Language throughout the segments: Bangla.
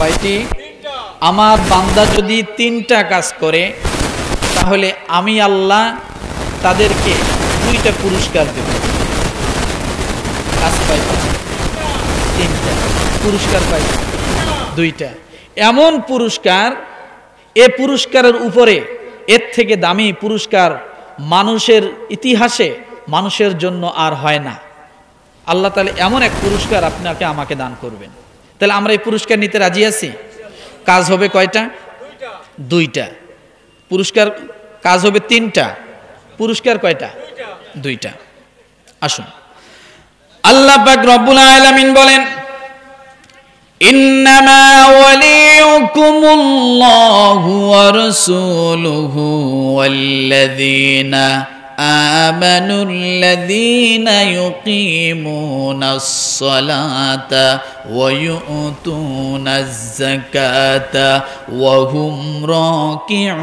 কয়টি? আমার বান্দা যদি 3টা কাজ করে তাহলে আমি আল্লাহ তাদেরকে 2টা পুরস্কার দেব। কাজ পাইছে 3টা, পুরস্কার পাইছে 2টা। এমন পুরস্কার, এ পুরস্কারের উপরে এর থেকে দামি পুরস্কার মানুষের ইতিহাসে মানুষের জন্য আর হয় না। আল্লাহ তাআলা এমন এক পুরস্কার আপনাকে আমাকে দান করবেন। তাহলে আমরা এই পুরস্কার নিতে রাজি আছি? কাজ হবে কয়টা? 2টা। পুরস্কার কাজ হবে 3টা, পুরস্কার কয়টা? 2টা। আসুন, আল্লাহ পাক রব্বুল আলামিন বলেন, ইন্নামা ওয়ালিয়ুকুমুল্লাহু ওয়া রাসূলুহু ওয়াল্লাযীনা আমানুল্লাযীনা ইউকিমুনাস সালাতা ওয়া ইউতুনাজ যাকাতা ওয়া হুম রাকিউন।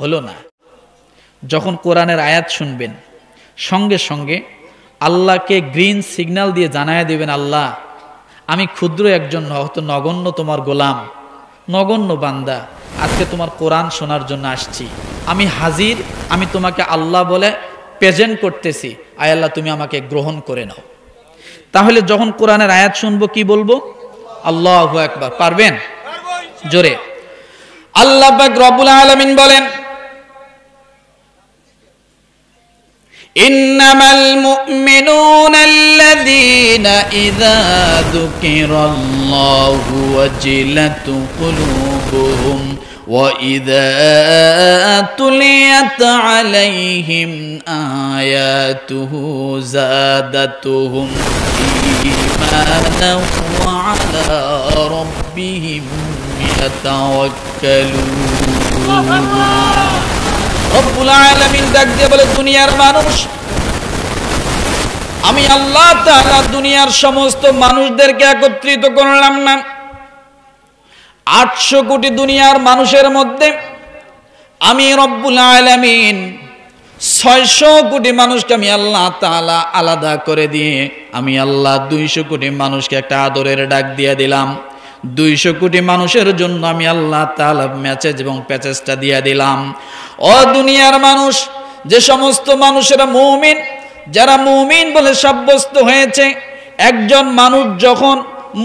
হলো না? যখন কোরআনের আয়াত শুনবেন সঙ্গে সঙ্গে আল্লাহকে গ্রিন সিগন্যাল দিয়ে জানায় দেবেন, আল্লাহ আমি ক্ষুদ্র একজন হয়তো নগণ্য তোমার গোলাম, নগণ্য বান্দা, আজকে তোমার কোরআন শোনার জন্য আসছি, আমি হাজির, আমি তোমাকে আল্লাহ বলে প্রেজেন্ট করতেছি, আয় আল্লাহ তুমি আমাকে গ্রহণ করে নাও। তাহলে যখন কোরআনের আয়াত শুনবো কি বলবো? আল্লাহু আকবার। পারবেন? জোরে। আল্লাহ পাক রব্বুল আলামিন বলেন, ইন্নামাল মুমিনুনা আল্লাযীনা ইযা যুকিরাল্লাহু ওয়াজিলাত কুলুবুহুম ওয়া ইযা তুলিয়াত আলাইহিম আয়াতুহু যাদাতুহুম ঈমানান ওয়া আলা রাব্বিহিম ইয়াতাওয়াক্কালুন। রব্বুল আলামিন ডাক দিয়ে বলে, দুনিয়ার মানুষ, আমি আল্লাহ তাআলা দুনিয়ার সমস্ত মানুষদেরকে একত্রিত করলাম না। 800 কোটি দুনিয়ার মানুষের মধ্যে আমি রব্বুল আলামিন 600 কোটি মানুষকে আমি আল্লাহ তাআলা আলাদা করে দিয়ে আমি আল্লাহ 200 কোটি মানুষকে একটা আদরের ডাক দিয়ে দিলাম। 200 কোটি মানুষের জন্য আমি আল্লাহ তাআলা মেসেজ এবং প্যাচেজটা দিয়ে দিলাম। ও দুনিয়ার মানুষ, যে সমস্ত মানুষেরা মুমিন, যারা মুমিন বলে সাব্যস্ত হয়েছে, একজন মানুষ যখন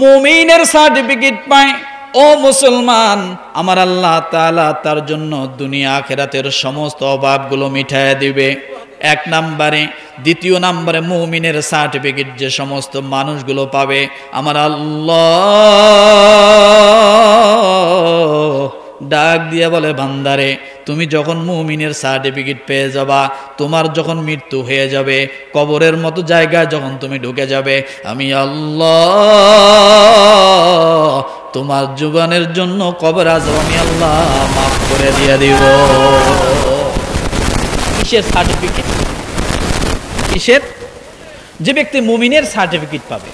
মুমিনের সার্টিফিকেট পায়, ও মুসলমান, আমার আল্লাহ তাআলা তার জন্য দুনিয়া আখিরাতের সমস্ত অভাবগুলো মিটায়ে দিবে। 1 নম্বরে। দ্বিতীয় নম্বরে, মুমিনের সার্টিফিকেট যে সমস্ত মানুষগুলো পাবে, আমার আল্লাহ ডাক দিয়ে বলে, বান্দারে তুমি যখন মুমিনের সার্টিফিকেট পেয়ে যাবা, তোমার যখন মৃত্যু হয়ে যাবে, কবরের মতো জায়গায় যখন তুমি ঢুকে যাবে, আমি আল্লাহ তোমার জীবনের জন্য কবর আযাব আমি আল্লাহ মাফ করে দিয়ে দিব। কিসের সার্টিফিকেট? কিসের? যে ব্যক্তি মুমিনের সার্টিফিকেট পাবে।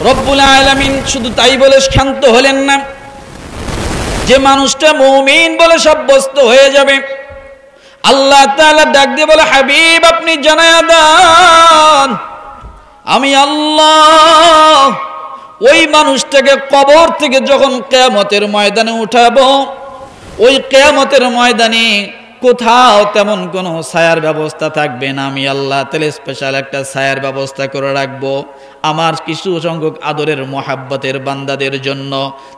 রব্বুল আলামিন শুধু তাই বলে শান্ত হলেন না, যে মানুষটা মুমিন বলে সাব্যস্ত হয়ে যাবে, আল্লাহ তাআলা ডাক দিয়ে বলে, হাবিব আপনি জানায়া দেন, আমি আল্লাহ ওই মানুষটাকে কবর থেকে যখন কিয়ামতের ময়দানে উঠাবো, ওই কিয়ামতের ময়দানে কোথাও তেমন কোনো ছায়ার ব্যবস্থা থাকবে না। আমি আল্লাহ তাআলা স্পেশাল একটা ছায়ার ব্যবস্থা করে রাখবো আমার কিছু সংখ্যক আদরের মোহাব্বতের বান্দাদের জন্য।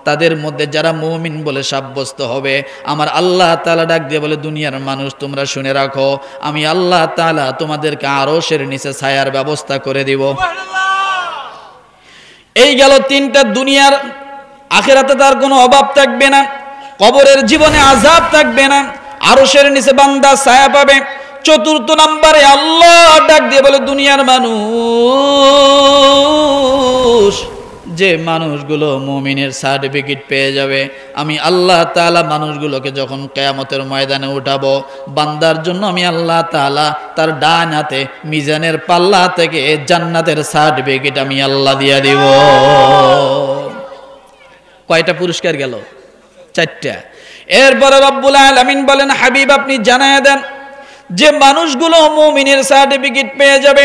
তাদের মধ্যে যারা মুমিন বলে সাব্যস্ত হবে, আমার আল্লাহ তাআলা ডাক দিয়ে বলে, দুনিয়ার মানুষ তোমরা শুনে রাখো, আমি আল্লাহ তাআলা তোমাদেরকে আরশের নিচে ছায়ার ব্যবস্থা করে দিব। এই গেল 3টা। দুনিয়ার আখিরাতে তার কোনো অভাব থাকবে না, কবরের জীবনে আযাব থাকবে না, আরশের নিচে বান্দা ছায়া পাবে। 4র্থ নম্বরে আল্লাহ ডাক দিয়ে বলে, দুনিয়ার মানুষ, যে মানুষগুলো মুমিনের সার্টিফিকেট পেয়ে যাবে, আমি আল্লাহ তাআলা মানুষগুলোকে যখন কিয়ামতের ময়দানে উঠাবো, বান্দার জন্য আমি আল্লাহ তাআলা তার ডান হাতে মিজানের পাল্লা থেকে জান্নাতের সার্টিফিকেট আমি আল্লাহ দিয়ে দিব। কয়টা পুরস্কার গেল? 4টা। এরপরে রব্বুল আলামিন বলেন, হাবিব আপনি জানায়া দেন, যে মানুষগুলো মুমিনের সার্টিফিকেট পেয়ে যাবে,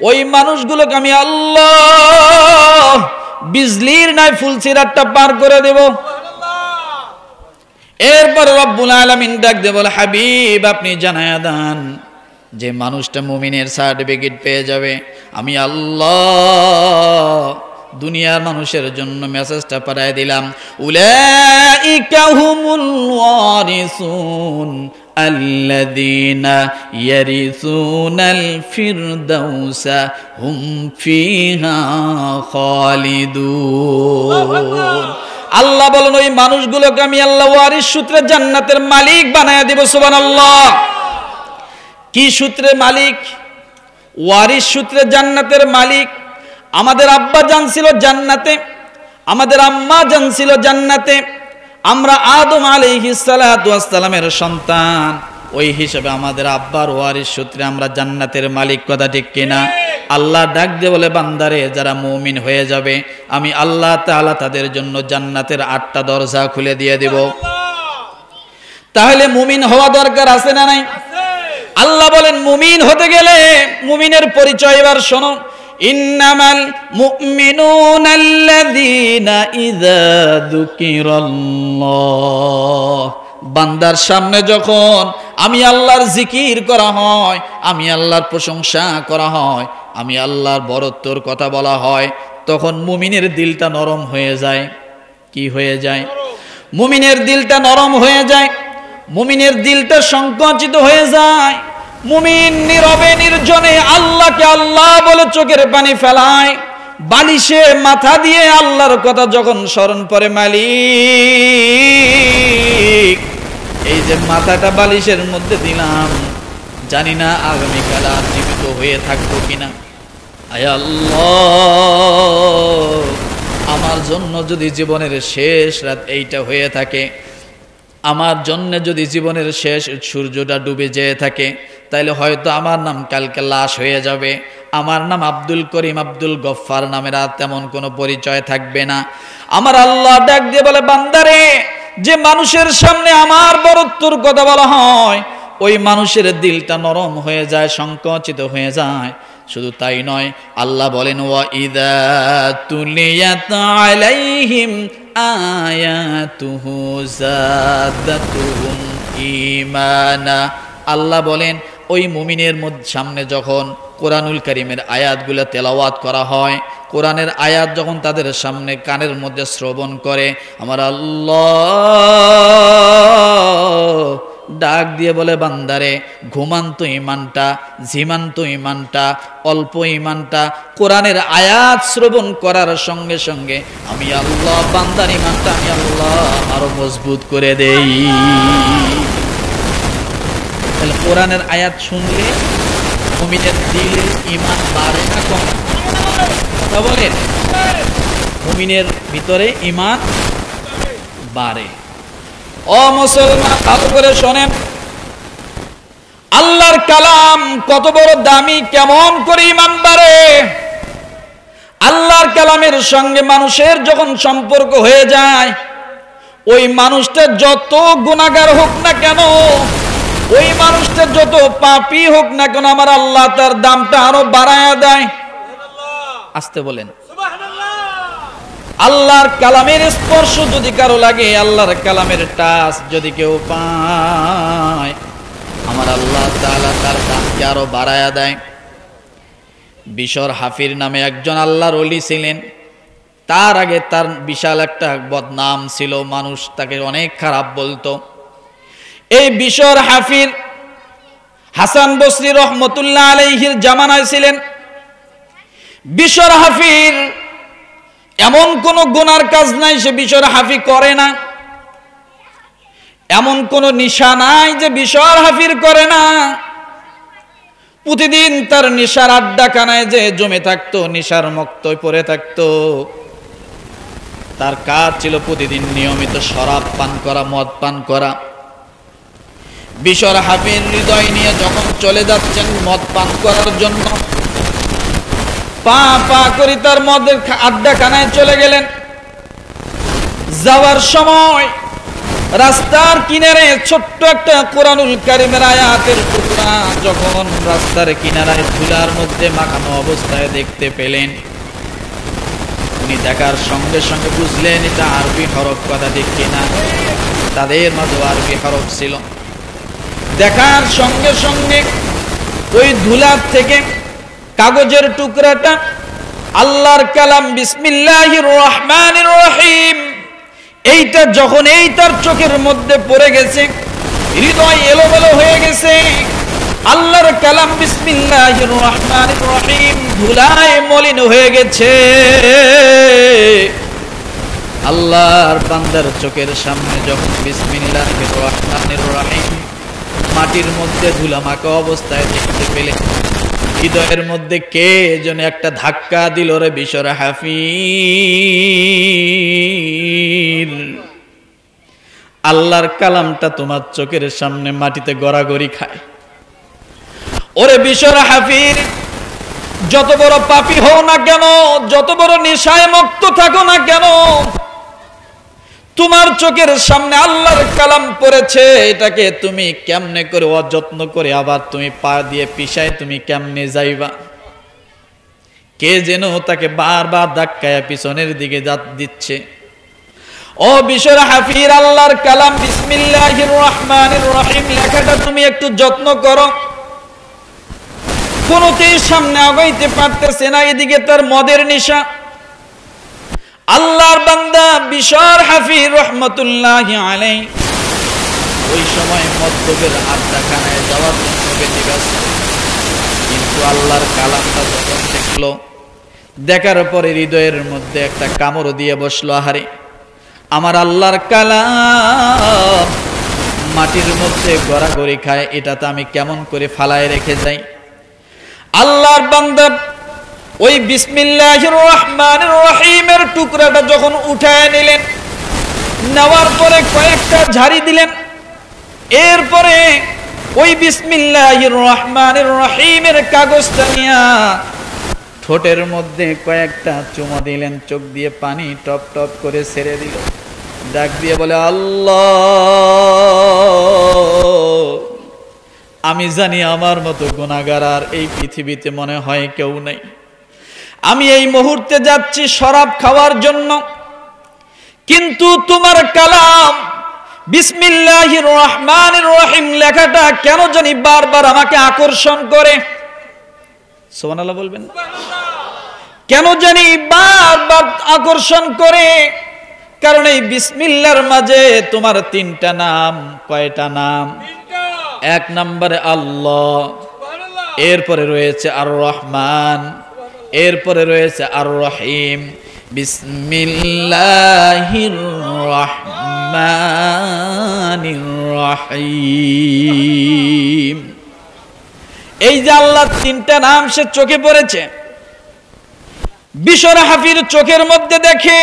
ওই মানুষগুলোকে আমি আল্লাহ বিজলির নাই ফুলসিরাতটা পার করে দেব। এরপর রব্বুল আলামিন ডাক দিয়ে বলে, হাবিব আপনি জানায়া দেন যে মানুষটা মুমিনের সার্টিফিকেট পেয়ে যাবে, আমি আল্লাহ দুনিয়ার মানুষের জন্য মেসেজটা পাঠিয়ে দিলাম, উলাইকা হুমুল ওয়ারিসুন আল্লাযীনা ইয়ারিসুনাল ফিরদাউসা হুম ফিহা খালিদুন। আল্লাহ বলেন ওই মানুষগুলোকে আমি আল্লাহ ওয়ারিস সূত্রে জান্নাতের মালিক বানায়া দিব। সুবহানাল্লাহ। কি সূত্রে মালিক? ওয়ারিস সূত্রে জান্নাতের মালিক। আমাদের আব্বা জান ছিল জান্নাতে, আমাদের আম্মা জান ছিল জান্নাতে, আমরা আদম আলাইহিস সালাতু ওয়াস সালামের সন্তান, ওই হিসাবে আমাদের আব্বার ওয়ারিস সূত্রে আমরা জান্নাতের মালিক। কথা ঠিক কিনা? আল্লাহ ডাক দিয়ে বলে, বান্দারে যারা মুমিন হয়ে যাবে আমি আল্লাহ তাআলা তাদের জন্য জান্নাতের 8টা দরজা খুলে দিয়ে দেব। তাহলে মুমিন হওয়া দরকার আছে না নাই? আল্লাহ বলেন মুমিন হতে গেলে মুমিনের পরিচয় এবার শোনো। ইন্নামাল মুমিনুনাল্লাযীনা ইযা যুকিরাল্লাহ, বান্দার সামনে যখন আমি আল্লাহর জিকির করা হয়, আমি আল্লাহর প্রশংসা করা হয়, আমি আল্লাহর বরত্বর কথা বলা হয়, তখন মুমিনের দিলটা নরম হয়ে যায়। কি হয়ে যায়? মুমিনের দিলটা নরম হয়ে যায়, মুমিনের দিলটা সংকুচিত হয়ে যায়। মুমিন নীরবে নির্জনে আল্লাহকে আল্লাহ বলে চোখের পানি ফেলায়, বালিশে মাথা দিয়ে আল্লাহর কথা যখন স্মরণ করে, মালিক এই যে মাথাটা বালিশের মধ্যে দিলাম, জানি না আগামীকাল আর জীবিত হয়ে থাকবো কিনা, আয় আল্লাহ আমার জন্য যদি জীবনের শেষ রাত এইটা হয়ে থাকে, আমার জন্য যদি জীবনের শেষ সূর্যটা ডুবে যেয়ে থাকে, তাইলে হয়তো আমার নাম কালকে লাশ হয়ে যাবে, আমার নাম আব্দুল করিম আব্দুল গফফার নামের আর তেমন কোনো পরিচয় থাকবে না। আমার আল্লাহ ডাক দিয়ে বলে, বান্দারে যে মানুষের সামনে আমার বরত্বর কথা বলা হয়, ওই মানুষের দিলটা নরম হয়ে যায়, সংকুচিত হয়ে যায়। শুধু তাই নয়, আল্লাহ বলেন, ওয়া ইযা তুলিয়াত আলাইহিম আয়াতুহু যাদাতুহুম ঈমানা। আল্লাহ বলেন ওই মুমিনের সামনে যখন কোরআনুল কারীমের আয়াতগুলো তেলাওয়াত করা হয়, কোরআনের আয়াত যখন তাদের সামনে কানের মধ্যে শ্রবণ করে, আমার আল্লাহ ডাক দিয়ে বলে, বান্দারে ঘুমান্ত ইমানটা, ঝিমান্ত ইমানটা, অল্প ইমানটা কোরআনের আয়াত শ্রবণ করার সঙ্গে সঙ্গে আমি আল্লাহ বান্দার ইমানটা আমি আল্লাহ আরো মজবুত করে দেই। তাহলে কোরআনের আয়াত শুনলে মুমিনের দিল ইমান বাড়ে না কমে? কথা বলেন, মুমিনের ভিতরে ইমান বাড়ে। ও মুসলমান ভালো করে শোনেন, আল্লাহর কালাম কত বড় দামি, কেমন করে ইমান বাড়ে। আল্লাহর কালামের সঙ্গে মানুষের যখন সম্পর্ক হয়ে যায়, ওই মানুষটা যত গুনাহগার হোক না কেন, ওই মানুষটা যত পাপী হোক না কেন, আমার আল্লাহ তার দামটা আরো বাড়ায়া দেয়। আসতে বলেন, আল্লাহর কালামের স্পর্শ যদি কারো লাগে, আল্লাহর কালামের টাচ যদি কেউ পায়, আমার আল্লাহ তাআলা তার দামকে আরো বাড়ায়া দেয়। বিশর হাফির নামে একজন আল্লাহর ওলি ছিলেন। তার আগে তার বিশাল একটা বদনাম ছিল, মানুষ তাকে অনেক খারাপ বলতো। এই বিশর হাফির হাসান বসরি রহমতুল্লাহ আলাইহির জামানায় ছিলেন। বিশর হাফির এমন কোন গুনার কাজ নাই সে বিশর হাফি করে না, এমন কোন নিশা নাই যে বিশর হাফির করে না। প্রতিদিন তার নিশার আড্ডাখানায় যে জমে থাকতো, নিশার মক্তয় পড়ে থাকতো। তার কাজ ছিল প্রতিদিন নিয়মিত শরাব পান করা, মদ পান করা। বিশর হাফির হৃদয় নিয়ে যখন চলে যাচ্ছেন মদ পান করার জন্য, পা পা করে তার মদের আড্ডাখানায় চলে গেলেন। যাওয়ার সময় রাস্তার কিনারে ছোট্ট একটা কোরআনুল কারীমের আয়াতের টুকরা যখন রাস্তার কিনারায় ধুলার মধ্যে মাখানো অবস্থায় দেখতে পেলেন, উনি দেখার সঙ্গে সঙ্গে বুঝলেন এটা আরবি হরফ, কথা ঠিক কিনা? তাদের মাঝে আরবি হরফ ছিল। দেখার সঙ্গে সঙ্গে ওই ধুলার থেকে কাগজের টুকরাটা আল্লাহর কালাম বিসমিল্লাহির রহমানির রহিম, এইটা যখন এই তার চোখের মধ্যে পড়ে গেছে, হৃদয় এলোমেলো হয়ে গেছে। আল্লাহর কালাম বিসমিল্লাহির রহমানির রহিম ধুলায় মলিন হয়ে গেছে। আল্লাহর বান্দার চোখের সামনে যখন বিসমিল্লাহির রহমানির রহিম মাটির মধ্যে ধুলামাখা অবস্থায় দেখতে পেলেন, হৃদয়ের মধ্যে কে যেন একটা ধাক্কা দিল, রে বিশর হাফির, আল্লাহর কালামটা তোমার চোখের সামনে মাটিতে গড়াগড়ি খায়। ওরে বিশর হাফির, যত বড় পাপী হও না কেন, যত বড় নেশায় মত্ত থাকো না কেন, তোমার চোখের সামনে আল্লাহর কালাম পড়েছে, এটাকে তুমি কেমনে করে অযত্ন করে আবার তুমি পা দিয়ে পিছায় তুমি কেমনে যাইবা? কে যেন তাকে বারবার ধাক্কায় পিছনের দিকে দিচ্ছে। ও বিশর হাফির, আল্লাহর কালাম বিসমিল্লাহির রহমানির রহিম লেখাটা তুমি একটু যত্ন করো। কোনতেই সামনে আগাইতে পারতেছে না, এদিকে তার মদের নেশা। আল্লাহর বান্দা বিশর হাফির রহমতুল্লাহি আলাইহি ওই সময় মদ্যপের আড্ডাখানায় যাওয়ার জন্য বেঁচে গেছে, কিন্তু আল্লাহর কালামটা যখন দেখলো, দেখার পরে হৃদয়ের মধ্যে একটা কামড় দিয়ে বসলো, আহারে আমার আল্লাহর কালাম মাটির মধ্যে গড়াগড়ি খায়, এটা তো আমি কেমন করে ফালায় রেখে যাই। আল্লাহর বান্দা ওই বিসমিল্লাহির রহমানির রহিমের টুকরাটা যখন উঠায় নিলেন, নেওয়ার পরে কয়েকটা ঝাড়ি দিলেন, এরপরে ওই বিসমিল্লাহির রহমানির রহিমের কাগজটা নিয়ে ঠোঁটের মধ্যে কয়েকটা চুমা দিলেন, চোখ দিয়ে পানি টপ টপ করে ছেড়ে দিল, ডাক দিয়ে বলে, আল্লাহ, আমি জানি আমার মতো গুনাহগার আর এই পৃথিবীতে মনে হয় কেউ নেই। আমি এই মুহূর্তে যাচ্ছি শরাব খাওয়ার জন্য, কিন্তু তোমার কালাম বিসমিল্লাহির রহমানির রহিম লেখাটা কেন জানি বারবার আমাকে আকর্ষণ করে। সুবহানাল্লাহ বলবেন? কেন জানি বারবার আকর্ষণ করে, কারণ এই বিসমিল্লাহর মাঝে তোমার তিনটা নাম। কয়টা নাম? এক নম্বরে আল্লাহ, এরপরে রয়েছে আর রহমান, এরপরে রয়েছে আর রহিম। বিসমিল্লাহির রহমানির রহিম, এই যে আল্লাহর তিনটা নাম সে চোখে পড়েছে। বিশর হাফির চোখের মধ্যে দেখে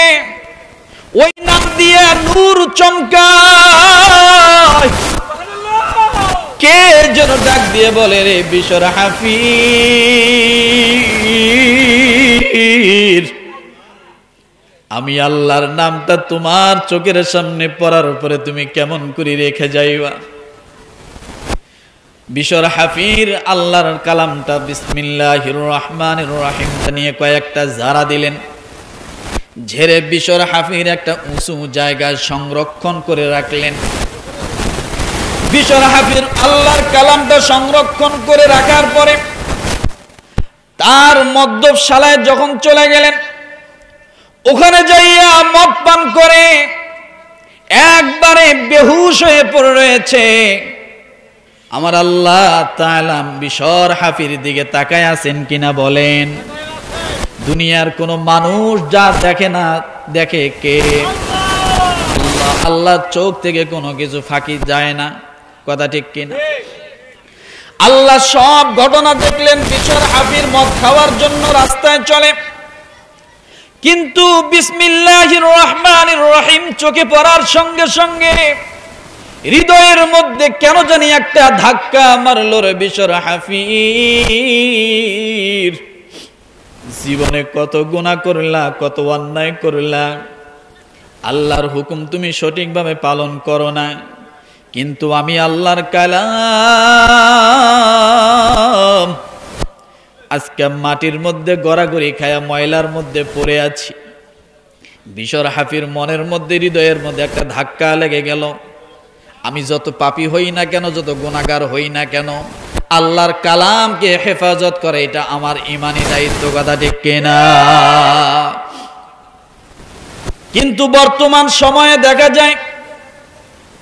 ওই নাম দিয়ে নূর চমকায়। কে যেন ডাক দিয়ে বলে, রে বিশর হাফির, আমি আল্লাহর নামটা তোমার চোখের সামনে পড়ার উপরে তুমি কেমন করে রেখে যাইবা? বিশর হাফির আল্লাহর কালামটা বিসমিল্লাহির রহমানির রহিম নিয়ে কয়েকটা ঝাড়া দিলেন, ঝেড়ে বিশর হাফির একটা উঁচু জায়গায় সংরক্ষণ করে রাখলেন। বিশর হাফির আল্লাহর কালামটা সংরক্ষণ করে রাখার পরে তার মদ্যপশালায় যখন চলে গেলেন, ওখানে যাইয়া মদ পান করে একবারে বেহুশ হয়ে পড়ে রয়েছে। আমার আল্লাহ তাআলা বিশর হাফির দিকে তাকায় আছেন কিনা বলেন? দুনিয়ার কোন মানুষ যা দেখে না, দেখে কে? আল্লাহ। আল্লাহর চোখ থেকে কোনো কিছু ফাঁকি যায় না, কথা ঠিক কিনা? আল্লাহ সব ঘটনা দেখলেন। বিশর হাফির মদ খাওয়ার জন্য রাস্তায় চলে, কিন্তু বিসমিল্লাহির রহমানির রহিম চোখে পড়ার সঙ্গে সঙ্গে হৃদয়ের মধ্যে কেন জানি একটা ধাক্কা মারল। রে বিশর হাফির, জীবনে কত গুনাহ করলা, কত অন্যায় করলা, আল্লাহর হুকুম তুমি সঠিকভাবে পালন করো না, কিন্তু আমি আল্লাহর কালাম আজকে মাটির মধ্যে গড়াগড়ি খায়া ময়লার মধ্যে পড়ে আছি। বিশর হাফির মনের মধ্যে, হৃদয়ের মধ্যে একটা ধাক্কা লেগে গেল। আমি যত পাপী হই না কেন, যত গুনাহগার হই না কেন, আল্লাহর কালামকে হেফাজত করে এটা আমার ইমানি দায়িত্ব। কথা ঠিক কিনা? কিন্তু বর্তমান সময়ে দেখা যায়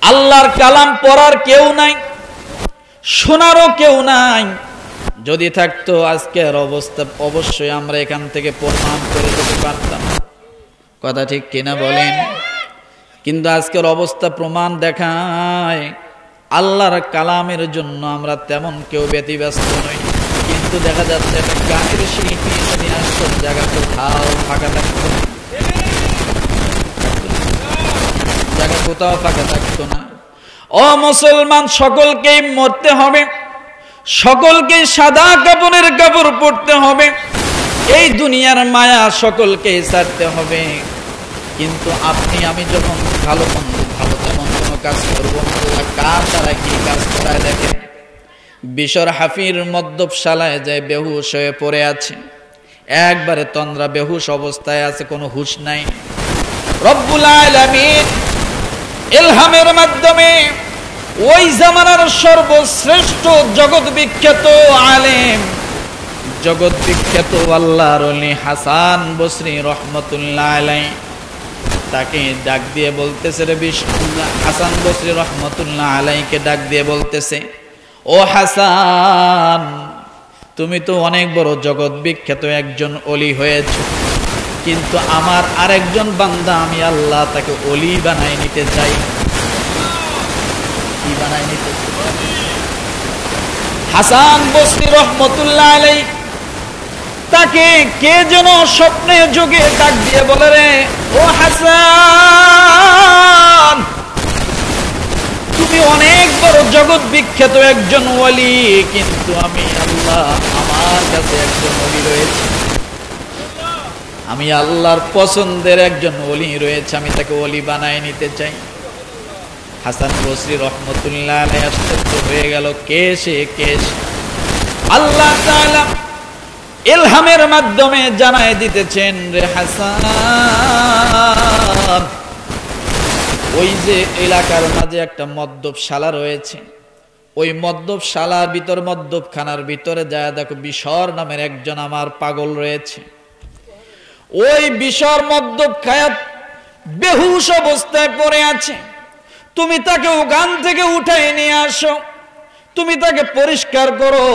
আল্লাহর কালাম পড়ার কেউ নাই, শোনারও কেউ নাই। যদি থাকতো আজকের অবস্থা অবশ্যই আমরা এখান থেকে প্রমাণ করে দিতে পারতাম। কথা ঠিক কিনা বলেন? কিন্তু আজকের অবস্থা প্রমাণ দেখায় আল্লাহর কালামের জন্য আমরা তেমন কেউ ব্যতিব্যস্ত নই। কিন্তু দেখা যাচ্ছে একটা গানের শিল্পী যদি আসতো, জায়গা কোথাও ফাঁকা থাকতো না, জায়গা কোথাও ফাঁকা থাকতো না। ও মুসলমান, সকলকেই মরতে হবে, সকলকেই সাদা কাপড়ের কাপড় পরতে হবে, এই দুনিয়ার মায়া সকলকেই ছাড়তে হবে। কিন্তু আপনি আমি যখন ভালো তেমন কোনো কাজ করবো, আল্লাহ কার দ্বারা কি কাজ করায় দেখেন। বিশর হাফির মদ্যপশালায় যায় বেহুশ হয়ে পড়ে আছে, একবারে তন্দ্রা বেহুশ অবস্থায় আছে, কোনো হুঁশ নাই। রব্বুল আলামিন ইলহামের মাধ্যমে ওই জামানার সর্বশ্রেষ্ঠ জগৎ বিখ্যাত আলেম, জগৎ বিখ্যাত আল্লাহর ওলি হাসান বসরি রহমতুল্লাহ আলাইহি, তাকে ডাক দিয়ে বলতেছে, রে হাসান বসরি রহমতুল্লাহ আলাইহিকে ডাক দিয়ে বলতেছে, ও হাসান, তুমি তো অনেক বড় জগৎ বিখ্যাত একজন ওলি হয়েছ, কিন্তু আমার আরেকজন বান্দা আমি আল্লাহ তাকে ওলি বানাই নিতে চাই। কি বানাই নিতে চাই? হাসান বসরি রহমতুল্লাহ আলাইহি তাকে কে যেন স্বপ্নে যোগে ডাক দিয়ে বলে, রে ও হাসান, তুমি অনেক বড় জগৎ বিখ্যাত একজন ওলি, কিন্তু আমি আল্লাহ আমার কাছে একজন ওলি রয়েছে, আমি আল্লাহর পছন্দের একজন ওলি রয়েছে, আমি তাকে ওলি বানায় নিতে চাই। হাসান বসরি রহমতুল্লাহ আলাইহি আশ্চর্য হয়ে গেল, কে সে? আল্লাহ তাআলা ইলহামের মাধ্যমে জানায় দিতেছেন, রে হাসান, ওই যে এলাকার মাঝে একটা মদ্যপশালা রয়েছে, ওই মদ্যপশালার ভিতর, মদ্যপখানার ভিতরে যায় দেখো বিশর নামের একজন আমার পাগল রয়েছে। ওই বিশর মদ্যপ খায়াত বেহুশ অবস্থায় পড়ে আছে, তুমি তাকে ওখান থেকে উঠাই নিয়ে আসো, তুমি তাকে পরিষ্কার করো,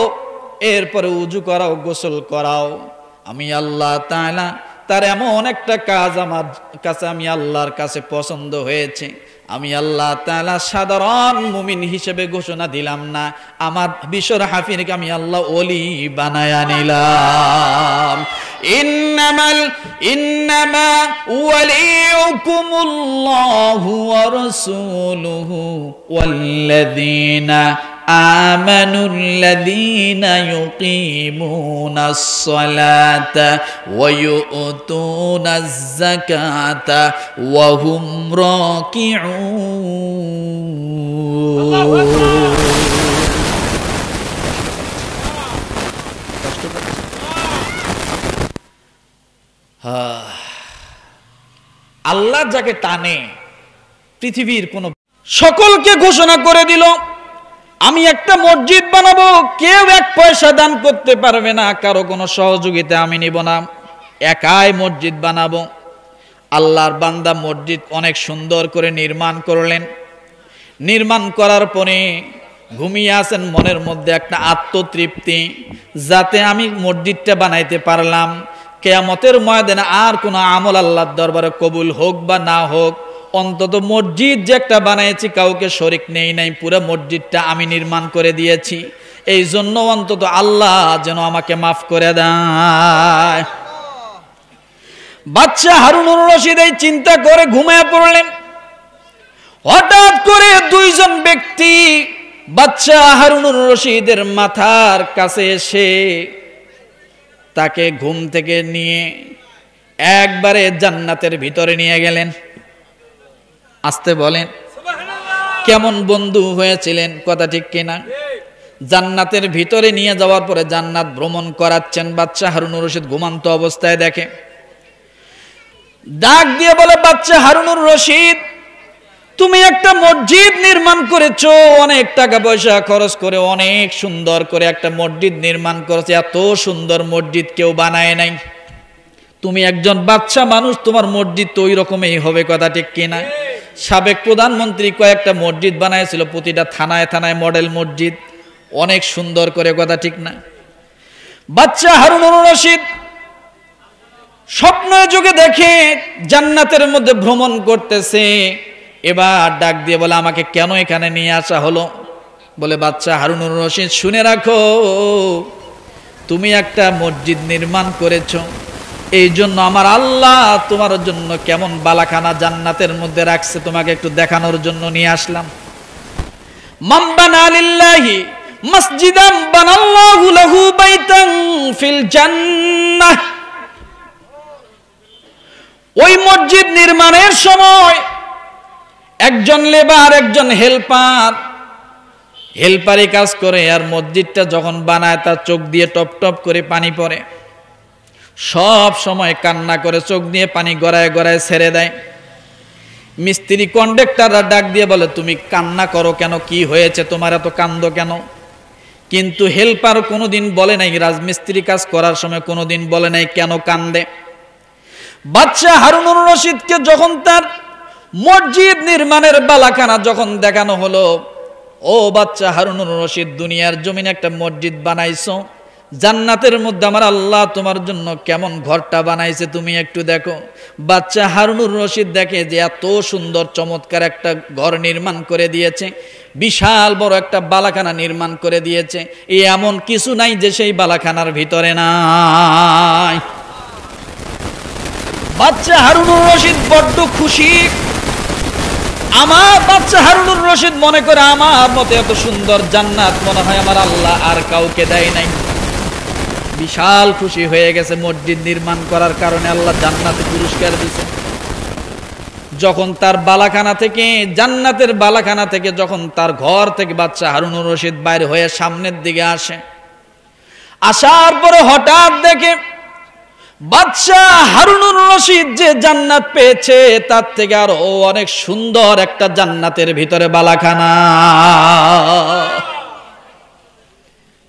এরপরে উজু করাও, গোসল করাও। আমি আল্লাহ তাআলা তার এমন একটা কাজ আমার কাছে, আমি আল্লাহর কাছে পছন্দ হয়েছে। আমি আল্লাহ তাআলা সাধারণ মুমিন হিসেবে ঘোষণা দিলাম না, আমার বিশর হাফিরকে আমি আল্লাহ ওলি বানায়া নিলাম। ইন্নামা ওয়ালিয়ুকুমুল্লাহু ওয়া রাসূলুহু ওয়াল্লাযীনা آمنوا الذين يقيمون الصلاة ويؤتون الزكاة وهم راكعون। আল্লাহ যাকে টানে পৃথিবীর কোন সকলকে ঘোষণা করে দিল, আমি একটা মসজিদ বানাবো, কেউ এক পয়সা দান করতে পারবে না, কারো কোনো সহযোগিতা আমি নিব না, একাই মসজিদ বানাবো। আল্লাহর বান্দা মসজিদ অনেক সুন্দর করে নির্মাণ করলেন। নির্মাণ করার পরে ঘুমিয়ে আছেন, মনের মধ্যে একটা আত্মতৃপ্তি, যাতে আমি মসজিদটা বানাইতে পারলাম, কিয়ামতের ময়দানে আর কোনো আমল আল্লাহর দরবারে কবুল হোক বা না হোক, অন্তত মসজিদ যে একটা বানাইছি কাউকে শরিক নেই নাই, পুরো মসজিদটা আমি নির্মাণ করে দিয়েছি, এই জন্য অন্তত আল্লাহ যেন আমাকে মাফ করে দেয়। বাদশা হারুনুর রশিদ এই চিন্তা করে ঘুমিয়ে পড়লেন। হঠাৎ করে দুইজন ব্যক্তি বাদশা হারুনুর রশিদের মাথার কাছে এসে তাকে ঘুম থেকে নিয়ে একবারে জান্নাতের ভিতরে নিয়ে গেলেন। আসতে বলেন, কেমন বন্ধু হয়েছিলেন, কথা ঠিক কিনা? জান্নাতের ভিতরে নিয়ে যাওয়ার পরে জান্নাত ভ্রমণ করাচ্ছেন, বাচ্চা হারুনুর রশিদ ঘুমান্ত অবস্থায় দেখে, ডাক দিয়ে বলে, বাচ্চা হারুনুর রশিদ, তুমি একটা মসজিদ নির্মাণ করেছো, অনেক টাকা পয়সা খরচ করে অনেক সুন্দর করে একটা মসজিদ নির্মাণ করেছে, এত সুন্দর মসজিদ কেউ বানায় নাই, তুমি একজন বাচ্চা মানুষ, তোমার মসজিদ তো ওই রকমই হবে, কথা ঠিক কিনা? সাবেক প্রধানমন্ত্রী কয়েকটা মসজিদ বানাইছিল, প্রতিটা থানায় থানায় মডেল মসজিদ, অনেক সুন্দর করে, কথা ঠিক না? বাচ্চা হারুনুর রশিদ স্বপ্ন যুগে দেখে জান্নাতের মধ্যে ভ্রমণ করতেছে, এবার ডাক দিয়ে বলে, আমাকে কেন এখানে নিয়ে আসা হলো? বলে, বাচ্চা হারুনুর রশিদ, শুনে রাখো, তুমি একটা মসজিদ নির্মাণ করেছো, এই জন্য আমার আল্লাহ তোমার জন্য কেমন বালাখানা জান্নাতের মধ্যে রাখছে, তোমাকে একটু দেখানোর জন্য নিয়ে আসলাম। মান বানা লিল্লাহি মসজিদান বানাল্লাহু লাহু বাইতান ফিল জান্নাহ। ওই মসজিদ নির্মাণের সময় একজন লেবার, একজন হেল্পারি কাজ করে, আর মসজিদটা যখন বানায় তার চোখ দিয়ে টপ টপ করে পানি পড়ে, সব সময় কান্না করে, চোখ দিয়ে পানি গড়ায় গড়ায় ছেড়ে দেয়। মিস্ত্রি কন্ডাক্টররা ডাক দিয়ে বলে, তুমি কান্না করো কেন, কি হয়েছে তোমার, এত কান্দো কেন? কিন্তু হেল্পার কোনোদিন বলে নাই, রাজমিস্ত্রি কাজ করার সময় কোনোদিন বলে নাই কেন কান্দে। বাচ্চা হারুনুর রশিদকে যখন তার মসজিদ নির্মাণের বালাখানা যখন দেখানো হলো, ও বাচ্চা হারুনুর রশিদ, দুনিয়ার জমিনে একটা মসজিদ বানাইছো, জান্নাতের মধ্যে আমার আল্লাহ তোমার জন্য কেমন ঘরটা বানাইছে, তুমি একটু দেখো। বাচ্চা হারুনুর রশিদ দেখে যে এত সুন্দর চমৎকার একটা ঘর নির্মাণ করে দিয়েছে, বিশাল বড় একটা বালাখানা নির্মাণ করে দিয়েছে, এমন কিছু নাই যে সেই বালাখানার ভিতরে নাই। বাচ্চা হারুনুর রশিদ বড্ড খুশি। আমার বাচ্চা হারুনুর রশিদ মনে করে, আমার মতো এত সুন্দর জান্নাত মনে হয় আমার আল্লাহ আর কাউকে দেয় নাই। বিশাল খুশি হয়ে গেছে, মসজিদ নির্মাণ করার কারণে আল্লাহ জান্নাতে পুরস্কার দিয়েছে। যখন তার বালাখানা থেকে, জান্নাতের বালাখানা থেকে যখন তার ঘর থেকে বাচ্চা হারুনুর রশিদ বাইর হয়ে সামনের দিকে আসে, আসার পরে হঠাৎ দেখে বাচ্চা হারুনুর রশিদ যে জান্নাত পেয়েছে তার থেকে আরো অনেক সুন্দর একটা জান্নাতের ভিতরে বালাখানা।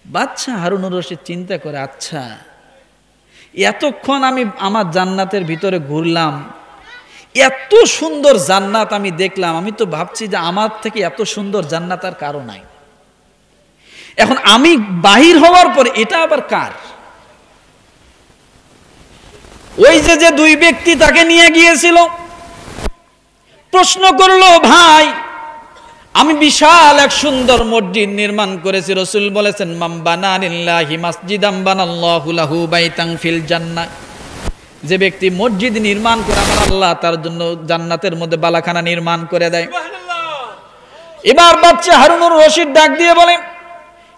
বাচ্চা হারুনুর রশিদ চিন্তা করে, আচ্ছা এতক্ষণ আমি আমার জান্নাতের ভিতরে ঘুরলাম, এত সুন্দর জান্নাত আমি দেখলাম, আমি তো ভাবছি যে আমার থেকে এত সুন্দর জান্নাত আর কারো নাই। এখন আমি বাহির হওয়ার পর এটা আবার কার? ওই যে দুই ব্যক্তি তাকে নিয়ে গিয়েছিল, প্রশ্ন করলো, ভাই আমি বিশাল এক সুন্দর মসজিদ নির্মাণ করেছি, রাসূল বলেছেন, মান বানা লিল্লাহি মাসজিদান বানাল্লাহু লাহু বাইতান ফিল জান্নাহ। যে ব্যক্তি মসজিদ নির্মাণ করে আমার আল্লাহ তার জন্য জান্নাতের মধ্যে বালাখানা নির্মাণ করে দেয়। এবার বাচ্চা হারুনুর রশিদ ডাক দিয়ে বলে,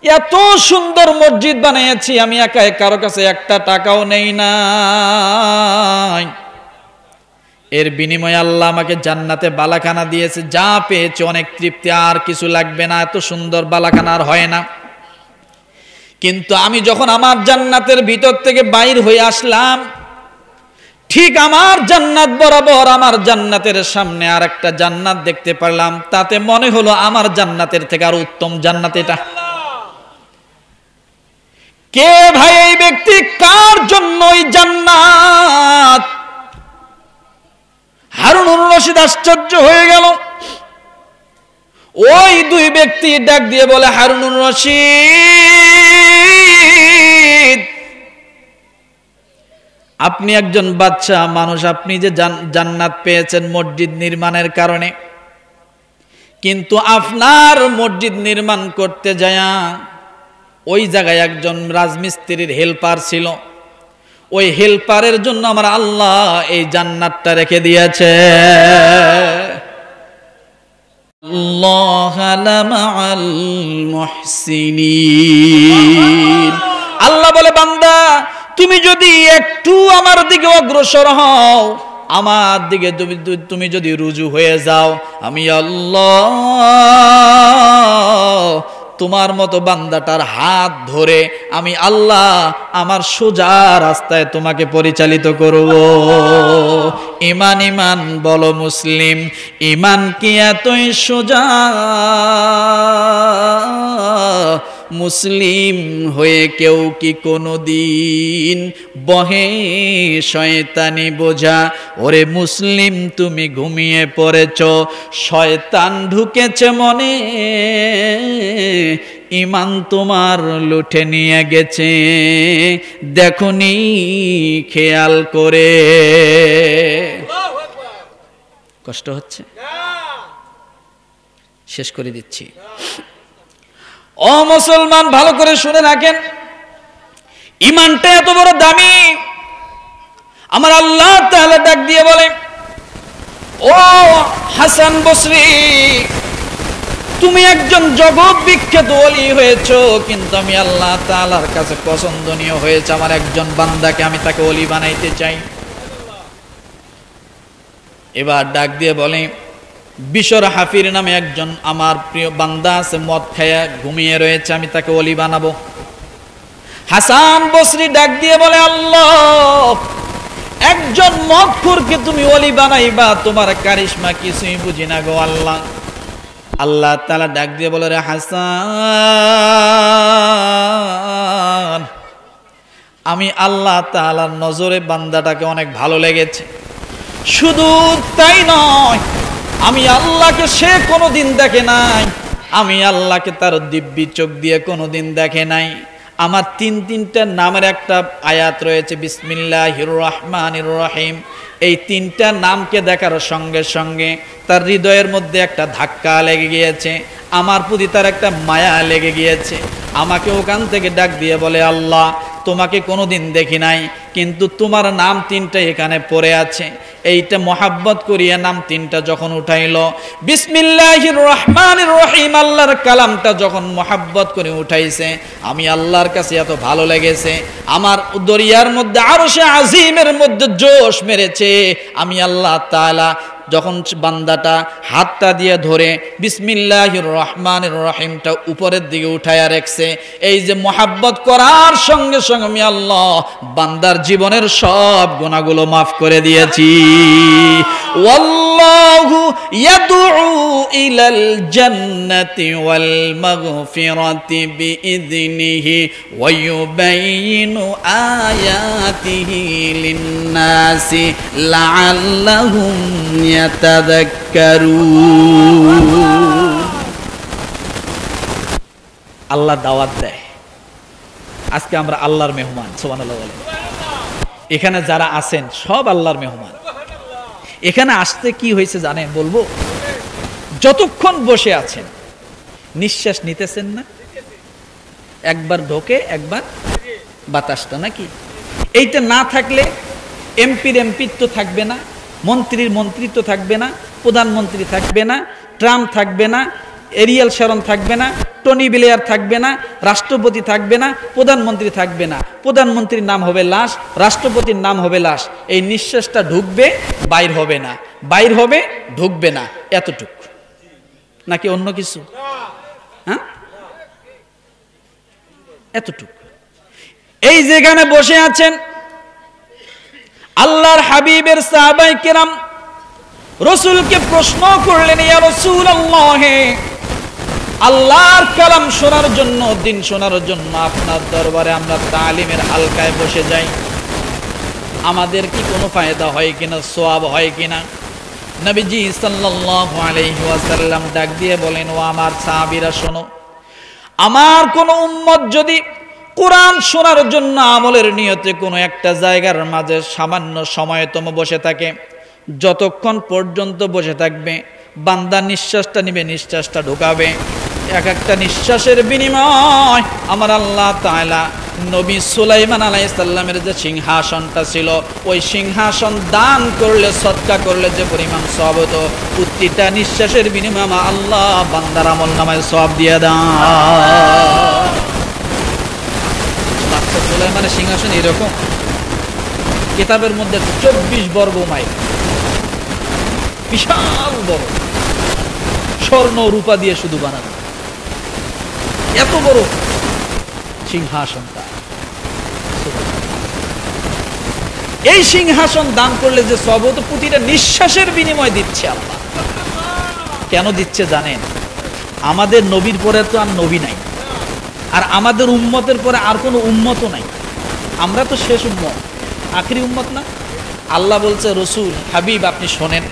এত সুন্দর মসজিদ বানিয়েছি আমি একাই, কারো কাছে একটা টাকাও নেই নাই, এর বিনিময়ে আল্লাহ আমাকে জান্নাতে বালাখানা দিয়েছে, যা পেয়েছে অনেক তৃপ্তি, আর কিছু লাগবে না, এত সুন্দর বালাখানা আর হয় না। কিন্তু আমি যখন আমার জান্নাতের ভিতর থেকে বাইর হয়ে আসলাম, ঠিক আমার জান্নাত বরাবর আমার জান্নাতের সামনে আর একটা জান্নাত দেখতে পারলাম, তাতে মনে হলো আমার জান্নাতের থেকে আর উত্তম জান্নাত এটা। কে ভাই এই ব্যক্তি, কার জন্য এই জান্নাত? হারুনুর রশিদ আশ্চর্য হয়ে গেল। ওই দুই ব্যক্তি ডাক দিয়ে বলে, হারুনুর রশিদ, আপনি একজন বাচ্চা মানুষ, আপনি যে জান্নাত পেয়েছেন মসজিদ নির্মাণের কারণে, কিন্তু আপনার মসজিদ নির্মাণ করতে যায় ওই জায়গায় একজন রাজমিস্ত্রির হেল্পার ছিল, ওই হেল্পারের জন্য আমার আল্লাহ এই জান্নাতটা রেখে দিয়েছে। আল্লাহ বলে, বান্দা তুমি যদি একটু আমার দিকে অগ্রসর হও, আমার দিকে তুমি যদি রুজু হয়ে যাও, আমি আল্লাহ তোমার মতো বান্দাটার হাত ধরে আমি আল্লাহ আমার সোজা রাস্তায় তোমাকে পরিচালিত করব। ইমান ইমান বলো মুসলিম, ইমান কি এতই সোজা? মুসলিম হয়ে কেউ কি কোনোদিন বহে শয়তানি বোঝা? ওরে মুসলিম তুমি ঘুমিয়ে পড়েছ, শয়তান ঢুকেছে মনে, ইমান তোমার লুটে নিয়ে গেছে, দেখনি খেয়াল করে। কষ্ট হচ্ছে, শেষ করে দিচ্ছি। ও মুসলমান, ভালো করে শুনে রাখেন, ইমানটা এত বড় দামি। আমার আল্লাহ তাআলা ডাক দিয়ে বলে, ও হাসান বসরি, তুমি একজন জগৎ বিখ্যাত ওলি হয়েছো, কিন্তু আমি আল্লাহ তাআলার কাছে পছন্দনীয় হয়েছে আমার একজন বান্দাকে আমি তাকে ওলি বানাইতে চাই। এবার ডাক দিয়ে বলে, বিশর হাফির নামে একজন আমার প্রিয় বান্দা আছে, মদ খায়া ঘুমিয়ে রয়েছে, আমি তাকে ওলি বানাবো। হাসান বসরি ডাক দিয়ে বলে, আল্লাহ একজন মদখোরকে তুমি ওলি বানাইবা, তোমার কারিশমা কিছুই বুঝি না গো আল্লাহ। আল্লাহ তাআলা ডাক দিয়ে বলে, রে হাসান, আমি আল্লাহ তাআলার নজরে বান্দাটাকে অনেক ভালো লেগেছে। শুধু তাই নয়, আমি আল্লাহকে সে কোনোদিন দেখে নাই, আমি আল্লাহকে তার দিব্যি চোখ দিয়ে কোনোদিন দেখে নাই। আমার তিনটা নামের একটা আয়াত রয়েছে, বিসমিল্লাহির রহমানির রহিম। এই তিনটা নামকে দেখার সঙ্গে সঙ্গে তার হৃদয়ের মধ্যে একটা ধাক্কা লেগে গিয়েছে, আমার প্রতি তার একটা মায়া লেগে গিয়েছে। আমাকে ওখান থেকে ডাক দিয়ে বলে, আল্লাহ তোমাকে কোনোদিন দেখি নাই, কিন্তু তোমার নাম তিনটা এখানে পড়ে আছে। এইটা মোহাব্বত করিয়া নাম তিনটা যখন উঠাইল, বিসমিল্লাহির রহমানির রহিম আল্লাহর কালামটা যখন মোহাব্বত করে উঠাইছে, আমি আল্লাহর কাছে এত ভালো লেগেছে, আমার দরিয়ার মধ্যে আরশে আজিমের মধ্যে জোশ মেরেছে। আমি আল্লাহ তাআলা যখন বান্দাটা হাতটা দিয়ে ধরে বিসমিল্লাহির রহমানির রহিমটা উপরের দিকে উঠায়া রাখছে, এই যে মোহাব্বত করার সঙ্গে সঙ্গে আমি আল্লাহ বান্দার জীবনের সব গুনাহগুলো মাফ করে দিয়েছি। ওয়াল্লাহু ইয়াদউ ইলাল জান্নাতি ওয়াল মাগফিরাতি বিইذনিহি ওয়া ইউবাইয়িনু আয়াতিহি লিন-নাসি লাআল্লাহুম ইয়াতাযাক্কারুন। আল্লাহ দাওয়াত দেয়, আজকে আমরা আল্লাহর মেহমান, সুবহানাল্লাহ বলেন। এখানে যারা আছেন সব আল্লাহর মেহমান। এখানে আসতে কি হয়েছে জানেন, বলবো? যতক্ষণ বসে আছেন নিঃশ্বাস নিতেছেন না, একবার ঢোকে একবার বাতাসটা, নাকি? এইটা না থাকলে এমপির এমপিত্ব থাকবে না, মন্ত্রীর মন্ত্রিত্ব থাকবে না, প্রধানমন্ত্রী থাকবে না, ট্রাম্প থাকবে না, এরিয়াল শ্যারন থাকবে না, টনি ব্লেয়ার থাকবে না, রাষ্ট্রপতি থাকবে না, প্রধানমন্ত্রী থাকবে না। প্রধানমন্ত্রীর নাম হবে লাশ, রাষ্ট্রপতির নাম হবে লাশ। এই নিঃশ্বাসটা ঢুকবে, বাইর হবে না, বাইর হবে, ঢুকবে না, এতটুক, নাকি অন্য কিছু? হ্যাঁ, এতটুক। এই যেখানে বসে আছেন আল্লাহর হাবিবের সাহাবায়ে কেরাম রাসূলকে প্রশ্ন করলেন, ইয়া রাসূলুল্লাহ, আল্লাহর কালাম শোনার জন্য, দিন শোনার জন্য আপনার দরবারে আমরা তালিমের হালকায় বসে যাই, আমাদের কি কোনো ফায়দা হয় কিনা, সওয়াব হয় কিনা? নবীজি সাল্লাল্লাহু আলাইহি ওয়াসাল্লাম ডাক দিয়ে বলেন, ও আমার সাহাবীরা শোনো, আমার কোন উম্মত যদি কোরআন শোনার জন্য আমলের নিয়তে কোনো একটা জায়গার মাঝে সামান্য সময়তম বসে থাকে, যতক্ষণ পর্যন্ত বসে থাকবে বান্দা নিঃশ্বাসটা নিবে, নিঃশ্বাসটা ঢোকাবে, এক একটা নিঃশ্বাসের বিনিময় আমার আল্লাহ তাআলা নবী সুলাইমান আলাইহিস সালামের যে সিংহাসনটা ছিল, ওই সিংহাসন দান করলে, সদকা করলে যে পরিমাণ সওয়াব হতো, প্রতিটা নিঃশ্বাসের বিনিময়ে আমার আল্লাহ বান্দার আমলনামায় সওয়াব দিয়ে দেন। সুলাইমানের সিংহাসন এরকম, কিতাবের মধ্যে 24 বর্গ মাইল, বিশাল বড়, স্বর্ণ রূপা দিয়ে শুধু বানানো, এত বড় সিংহাসন। এই সিংহাসন দান করলে যে সব হতো, প্রতিটা নিঃশ্বাসের বিনিময় দিচ্ছে আল্লাহ। কেন দিচ্ছে জানেন? আমাদের নবীর পরে তো আর নবী নাই, আর আমাদের উম্মতের পরে আর কোনো উম্মতও নাই। আমরা তো শেষ উম্মত, আখেরি উম্মত না। আল্লাহ বলছে, রসুল হাবিব আপনি শোনেন,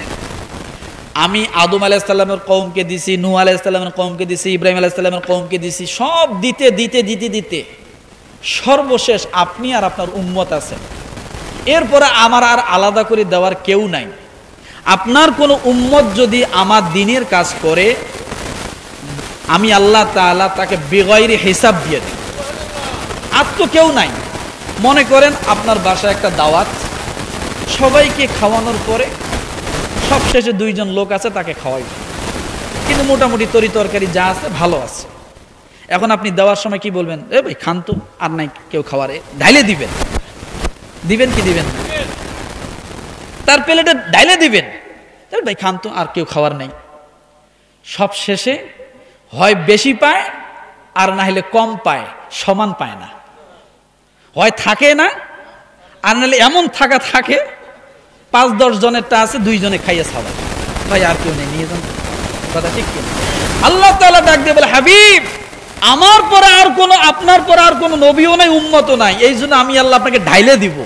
আমি আদম আলাইহিস সালামের কওমকে দিছি, নূহ আলাইহিস সালামের কওমকে দিছি, ইব্রাহিম আলাইহিস সালামের কওমকে দিছি, সব দিতে দিতে দিতে দিতে সর্বশেষ আপনি আর আপনার উম্মত আছেন। এরপরে আমার আর আলাদা করে দেওয়ার কেউ নাই। আপনার কোন উম্মত যদি আমার দ্বীনের কাজ করে, আমি আল্লাহ তাআলা তাকে বেগাইরি হিসাব দিয়ে দেব। আর তো কেউ নাই। মনে করেন আপনার বাসায় একটা দাওয়াত, সবাইকে খাওয়ানোর পরে সবশেষে দুইজন লোক আছে, তাকে খাওয়াই, কিন্তু মোটামুটি তরি তরকারি যা আছে ভালো আছে। এখন আপনি দেওয়ার সময় কি বলবেন? এ ভাই খান তো, আর নাই কেউ খাওয়ারে, ঢাইলে দিবেন। দিবেন কি দিবেন না? তার প্লেটে ঢাইলে দিবেন, ভাই খান তো, আর কেউ খাওয়ার নাই। সব শেষে হয় বেশি পায়, আর না হলে কম পায়, সমান পায় না। হয় থাকে না, আর নাহলে এমন থাকে 5-10 জনেরটা আছে, 2 জনে খাইয়ে খাওয়ায়, ভাই আর কেউ নেই, নিয়ে যান। কথা ঠিক কিনা? আল্লাহ তাআলা ডাক দিয়ে বলে, হাবিব আমার পরে আর কোনো, আপনার পরে আর কোনো নবীও নাই, উম্মতও নাই, এই জন্য আমি আল্লাহ আপনাকে ঢাইলে দিব,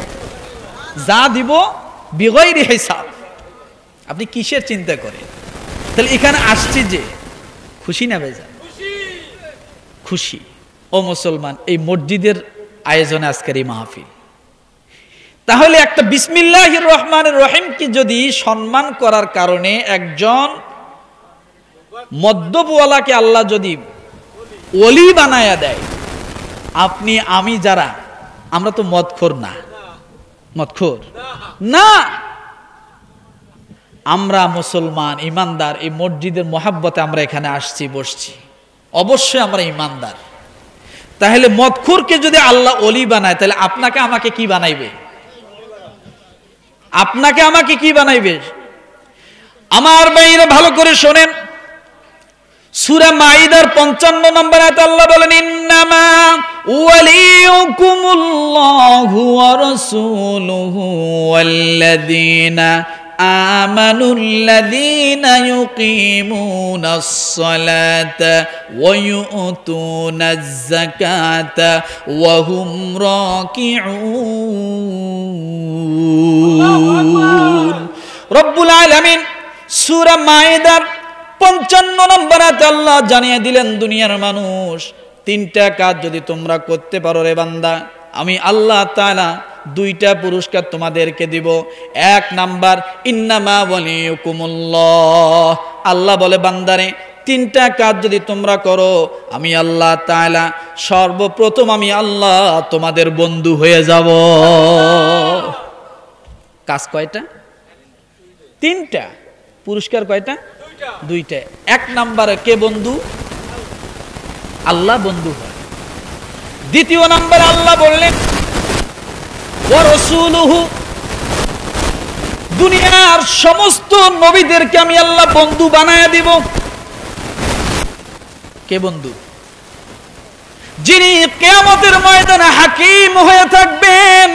যা দিব বিগাইরি হিসাব। আপনি কিসের চিন্তা করেন? তাহলে এখানে আসছি যে খুশি না বেজা? খুশি। ও মুসলমান, এই মসজিদের আয়োজনে আজকের এই মাহফিল, তাহলে একটা বিসমিল্লাহির রহমানির রহিমকে যদি সম্মান করার কারণে একজন মদ্যপওয়ালাকে আল্লাহ যদি ওলি বানায়া দেয়, আপনি আমি যারা, আমরা তো মদখোর না, মদখোর না, আমরা মুসলমান ইমানদার। এই মসজিদের মহাব্বতে আমরা এখানে আসছি, বসছি, অবশ্যই আমরা ইমানদার। তাহলে মদখোরকে যদি আল্লাহ ওলি বানায়, তাহলে আপনাকে আমাকে কি বানাইবে? আপনাকে আমাকে কি বানাইবে? আমার ভাইরা ভালো করে শোনেন, সূরা মাইদার 55 নম্বর আয়াতে আল্লাহ বলেন, ইন্নামা ওয়ালিয়ুকুমুল্লাহু ওয়া রাসূলুহু ওয়াল্লাযীনা আমানুল্লাযীনা ইউকিমুনাস সালাতা ওয়া ইউতুনাজ যাকাতা ওয়া হুম রাকিউন। রব্বুল আলামিন সূরা মাইদার 55 নম্বর আয়াতে আল্লাহ জানিয়ে দিলেন, দুনিয়ার মানুষ, 3টা কাজ যদি তোমরা করতে পারো রে বান্দা, আমি আল্লাহ তাআলা 2টা পুরস্কার তোমাদেরকে দিব। 1 নাম্বার, ইন্নামা ওয়ালিয়ুকুমুল্লাহ, আল্লাহ বলে বান্দারে 3টা কাজ যদি তোমরা করো, আমি আল্লাহ তাআলা সর্বপ্রথম আমি আল্লাহ তোমাদের বন্ধু হয়ে যাব। কাজ কয়টা? 3টা। পুরস্কার কয়টা? 2টা। 1 নাম্বারে কে বন্ধু? আল্লাহ বন্ধু হয়। 2য় নাম্বারে আল্লাহ বললেন, ওয়া রাসূলুহু, দুনিয়ার সমস্ত নবীদেরকে আমি আল্লাহ বন্ধু বানায়া দিব। কে বন্ধু? যিনি কিয়ামতের ময়দানে হাকিম হয়ে থাকবেন,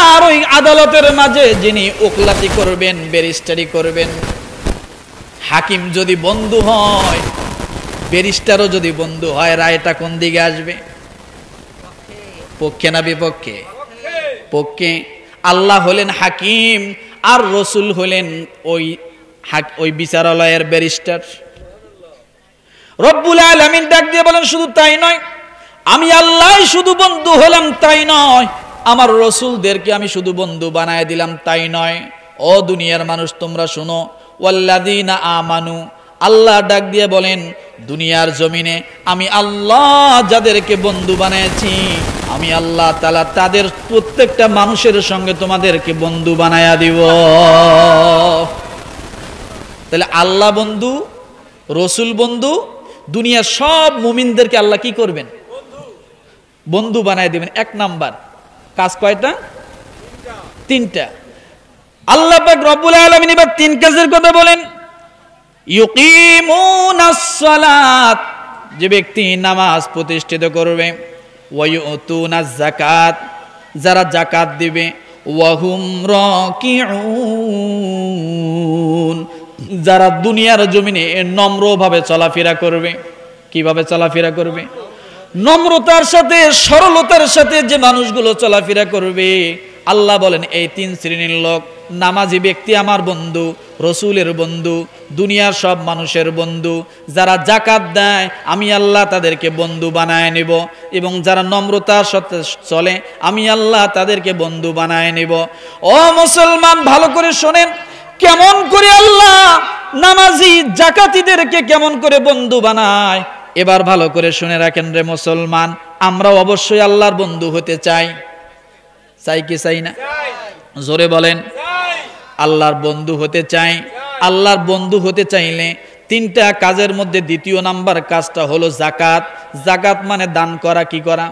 আর ওই আদালতের মাঝে যিনি ওকলাতি করবেন, ব্যারিস্টারি করবেন। হাকিম যদি বন্ধু হয়, ব্যারিস্টারও যদি বন্ধু হয়, রায়টা কোন দিকে আসবে? পক্ষে না বিপক্ষে? পক্ষে। আল্লাহ হলেন হাকিম, আর রসুল হলেন ওই বিচারালয়ের ব্যারিস্টার। রব্বুল আলামিন ডাক দিয়ে বলেন, শুধু তাই নয়, আমি আল্লাহ শুধু বন্ধু হলাম তাই নয়, আমার রসুলদেরকে আমি শুধু বন্ধু বানায় দিলাম তাই নয়। ও দুনিয়ার মানুষ, তোমরা শোনো, ওয়াল্লাযীনা আমানু, আল্লাহ ডাক দিয়ে বলেন, দুনিয়ার জমিনে আমি আল্লাহ যাদেরকে বন্ধু বানিয়েছি, আমি আল্লাহ তাআলা তাদের প্রত্যেকটা মানুষের সঙ্গে তোমাদেরকে বন্ধু বানায়া দিব। তাহলে আল্লাহ বন্ধু, রসুল বন্ধু, দুনিয়ার সব মুমিনদেরকে আল্লাহ কি করবেন? বন্ধু বানায় দিবেন। 1 নাম্বার কাজ কয়টা? 3টা। আল্লাহ পাক রব্বুল আলামিন এবার তিন কাজের কথা বলেন। ইউকিমুনাস সালাত, যে ব্যক্তি নামাজ প্রতিষ্ঠিত করবে, ওয়া ইউতুনাজ যাকাত, যারা যাকাত দিবে, ওয়া হুম রাকিউন, যারা দুনিয়ার জমিনে নম্রভাবে চলাফেরা করবে। কিভাবে চলাফেরা করবে? নম্রতার সাথে, সরলতার সাথে যে মানুষগুলো চলাফেরা করবে, আল্লাহ বলেন এই তিন শ্রেণীর লোক, নামাজি ব্যক্তি আমার বন্ধু, রসুলের বন্ধু, দুনিয়ার সব মানুষের বন্ধু। যারা যাকাত দেয় আমি আল্লাহ তাদেরকে বন্ধু বানায় নেব, এবং যারা নম্রতার সাথে চলে আমি আল্লাহ তাদেরকে বন্ধু বানায় নেব। ও মুসলমান, ভালো করে শোনেন, কেমন করে আল্লাহ নামাজি যাকাতীদেরকে কেমন করে বন্ধু বানায়। এবার ভালো করে শুনে রাখেন রে মুসলমান, আমরা অবশ্যই আল্লাহর বন্ধু হতে চাই। চাই কি চাই না? জোরে বলেন। আল্লাহর বন্ধু হতে চাই। আল্লাহর বন্ধু হতে চাইলে তিনটা কাজের মধ্যে দ্বিতীয় নাম্বার কাজটা হলো যাকাত। যাকাত মানে দান করা। কি করা?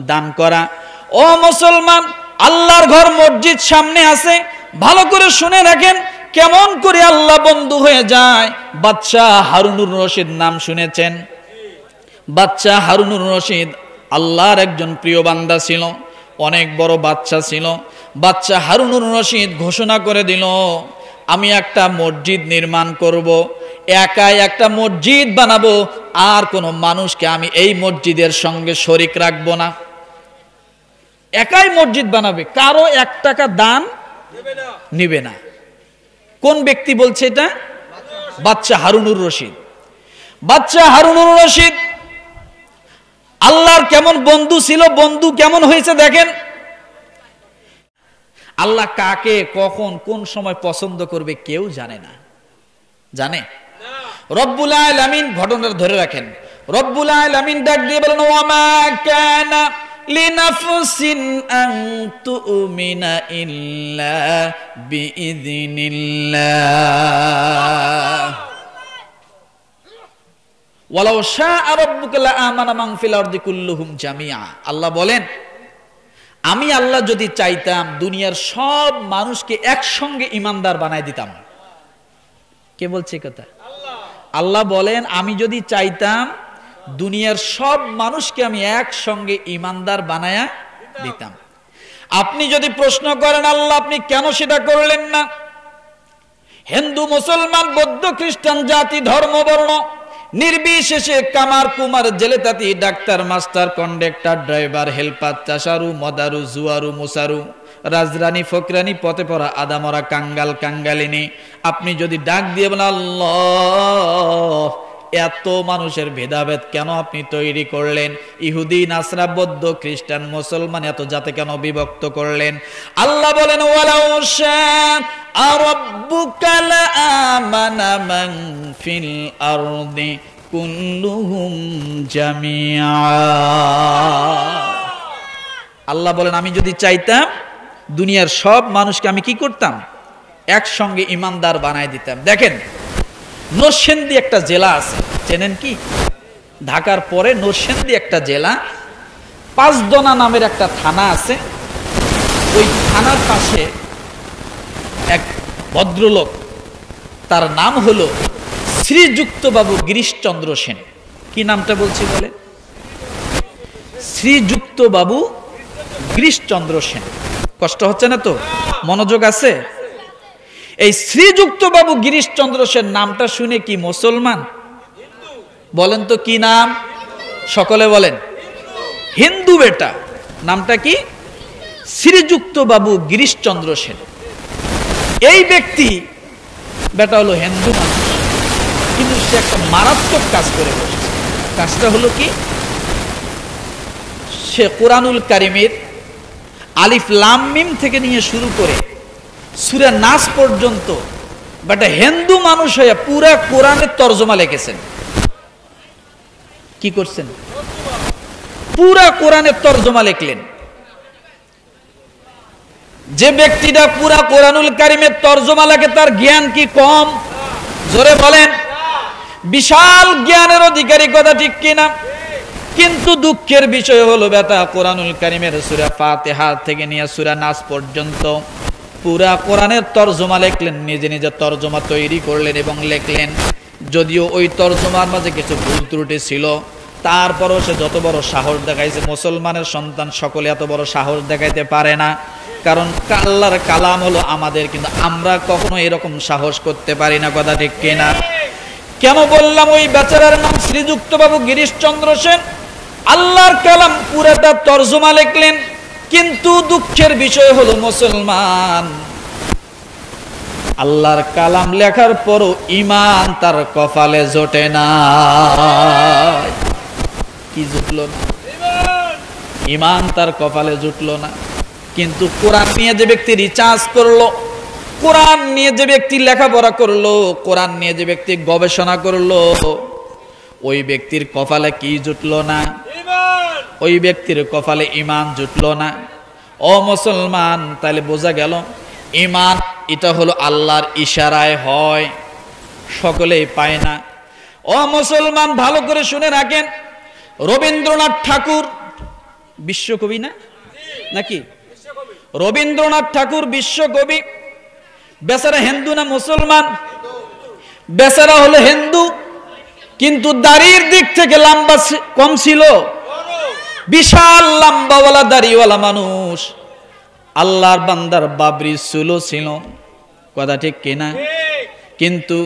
দান করা। ও মুসলমান, আল্লাহর ঘর মসজিদ সামনে আছে, ভালো করে শুনে রাখেন কেমন করে আল্লাহ বন্ধু হয়ে যায়। বাদশাহ হারুনুর রশিদ নাম শুনেছেন? বাদশাহ হারুনুর রশিদ আল্লাহর একজন প্রিয় বান্দা ছিল, অনেক বড় বাদশা ছিল। বাদশাহ হারুনুর রশিদ ঘোষণা করে দিল, আমি একটা মসজিদ নির্মাণ করব, একাই একটা মসজিদ বানাবো, আর কোনো মানুষকে আমি এই মসজিদের সঙ্গে শরিক রাখবো না। একাই মসজিদ বানাবে, কারো 1 টাকা দান নিবে না। কোন ব্যক্তি বলছে এটা? বাদশাহ হারুনুর রশিদ। বাদশাহ হারুনুর রশিদ আল্লাহর কেমন বন্ধু ছিল, বন্ধু কেমন হয়েছে দেখেন। আল্লাহ কাকে কখন কোন সময় পছন্দ করবে কেউ জানে না। জানে? রব্বুল আলামিন ঘটনা ধরে রাখেন। রব্বুল আলামিন ডাক দিয়ে বলেন, ওয়া মা কানা লিনাফসিন আন তুমিনা ইল্লা বিইযনিল্লাহ ওয়ালাউ শাআ রাব্বুকা লাআমানা মান ফিল আরদি কুল্লুহুম জামিআ। আল্লাহ বলেন, আমি আল্লাহ যদি চাইতাম দুনিয়ার সব মানুষকে একসঙ্গে ইমানদার বানায় দিতাম। কে বলছে কথা? আল্লাহ বলেন, আমি যদি চাইতাম দুনিয়ার সব মানুষকে আমি একসঙ্গে ইমানদার বানায়া দিতাম। আপনি যদি প্রশ্ন করেন আল্লাহ আপনি কেন সেটা করলেন না? হিন্দু, মুসলমান, বৌদ্ধ, খ্রিস্টান, জাতি, ধর্ম, বর্ণ নির্বিশেষে, কামার, কুমার, জেলে, তাঁতি, doctor, master, conductor, driver, helper, চাষারু, মদারু, জুয়ারু, মুসারু, রাজরানী, ফকরানি, পথে পড়া, আদামরা, কাঙ্গাল, কাঙ্গালিনী, আপনি যদি ডাক দিয়ে বলেন আল্লাহ এত মানুষের ভেদাভেদ কেন আপনি তৈরি করলেন? ইহুদি, নাসরা, বৌদ্ধ, খ্রিস্টান, মুসলমান এত জাতে কেন বিভক্ত করলেন? আল্লাহ বলেন, ওয়ালাউ শাআ রাব্বুকা লাআমানা মান ফিল আরদি কুল্লুহুম জামিআ। আল্লাহ বলেন, আমি যদি চাইতাম দুনিয়ার সব মানুষকে আমি কি করতাম? একসঙ্গে ইমানদার বানায় দিতাম। দেখেন, নরসিংদী একটা জেলা আছে, চেনেন কি? ঢাকার পরে নরসিংদী একটা জেলা, পাঁচদনা নামের একটা থানা আছে। ওই থানার পাশে এক ভদ্রলোক, তার নাম হলো শ্রীযুক্ত বাবু গিরিশচন্দ্র সেন। কি নামটা বলছি বলে? শ্রীযুক্ত বাবু গিরিশচন্দ্র সেন। কষ্ট হচ্ছে না তো? মনোযোগ আছে? এই শ্রীযুক্ত বাবু গিরিশচন্দ্র সেন নামটা শুনে কি মুসলমান? বলেন তো কি নাম? সকলে বলেন। হিন্দু বেটা। নামটা কি? শ্রীযুক্ত বাবু গিরিশচন্দ্র সেন। এই ব্যক্তি বেটা হলো হিন্দু মানুষ, কিন্তু সে একটা মারাত্মক কাজ করে বসেছে। কাজটা হলো কি? সে কোরআনুল কারিমের আলিফ লাম মিম থেকে নিয়ে শুরু করে সূরা নাস পর্যন্ত বেটা হিন্দু মানুষ হয়ে পুরা কোরআনের তরজমা লিখেছেন। কি করছেন? পুরা কোরআনের তরজমা লিখলেন। যে ব্যক্তিটা পুরা কোরআনুল কারিমের তরজমা লেখে তার জ্ঞান কি কম? জোরে বলেন। বিশাল জ্ঞানের অধিকারী, কথা ঠিক কিনা? কিন্তু দুঃখের বিষয় হলো বেটা কোরআনুল কারিমের সূরা ফাতিহা থেকে নিয়ে সূরা নাস পর্যন্ত পুরা কোরআনের তরজমা লিখলেন, নিজে নিজে তরজমা তৈরি করলেন এবং লিখলেন। যদিও ওই তরজমার মাঝে কিছু ভুল ত্রুটি ছিল, তারপরও সে যত বড় সাহস দেখাইছে, মুসলমানের সন্তান সকলে এত বড় সাহস দেখাইতে পারে না, কারণ আল্লাহর কালাম হলো আমাদের, কিন্তু আমরা কখনো এরকম সাহস করতে পারি না। কথা ঠিক কিনা? কেন বললাম? ওই বেচারার নাম শ্রীযুক্ত বাবু গিরিশচন্দ্র সেন, আল্লাহর কালাম পুরাটা তরজমা লিখলেন, কিন্তু দুঃখের বিষয় হলো মুসলমান আল্লাহর কালাম লেখার পরও ঈমান তার কপালে জোটে না। কি জুটলো না? ঈমান তার কপালে জুটলো না। কিন্তু কোরআন নিয়ে যে ব্যক্তি রিচার্জ করলো, কোরআন নিয়ে যে ব্যক্তি লেখাপড়া করলো, কোরআন নিয়ে যে ব্যক্তি গবেষণা করলো, ওই ব্যক্তির কপালে কি জুটলো না? ওই ব্যক্তির কপালে ঈমান জুটলো না। ও মুসলমান, তাহলে বোঝা গেল ঈমান এটা হলো আল্লাহর ইশারায় হয়, সকলেই পায় না। ও মুসলমান, ভালো করে শুনে রাখেন, রবীন্দ্রনাথ ঠাকুর বিশ্বকবি না নাকি? রবীন্দ্রনাথ ঠাকুর বিশ্বকবি। বেচারা হিন্দু না মুসলমান? বেচারা হলো হিন্দু, কিন্তু দাড়ির দিক থেকে লম্বা কম ছিল, বিশাল লম্বাওয়ালা দাড়িওয়ালা মানুষ। আল্লাহর বান্দার বাবরি চুলও ছিল। কথা ঠিক কিনা? কিন্তু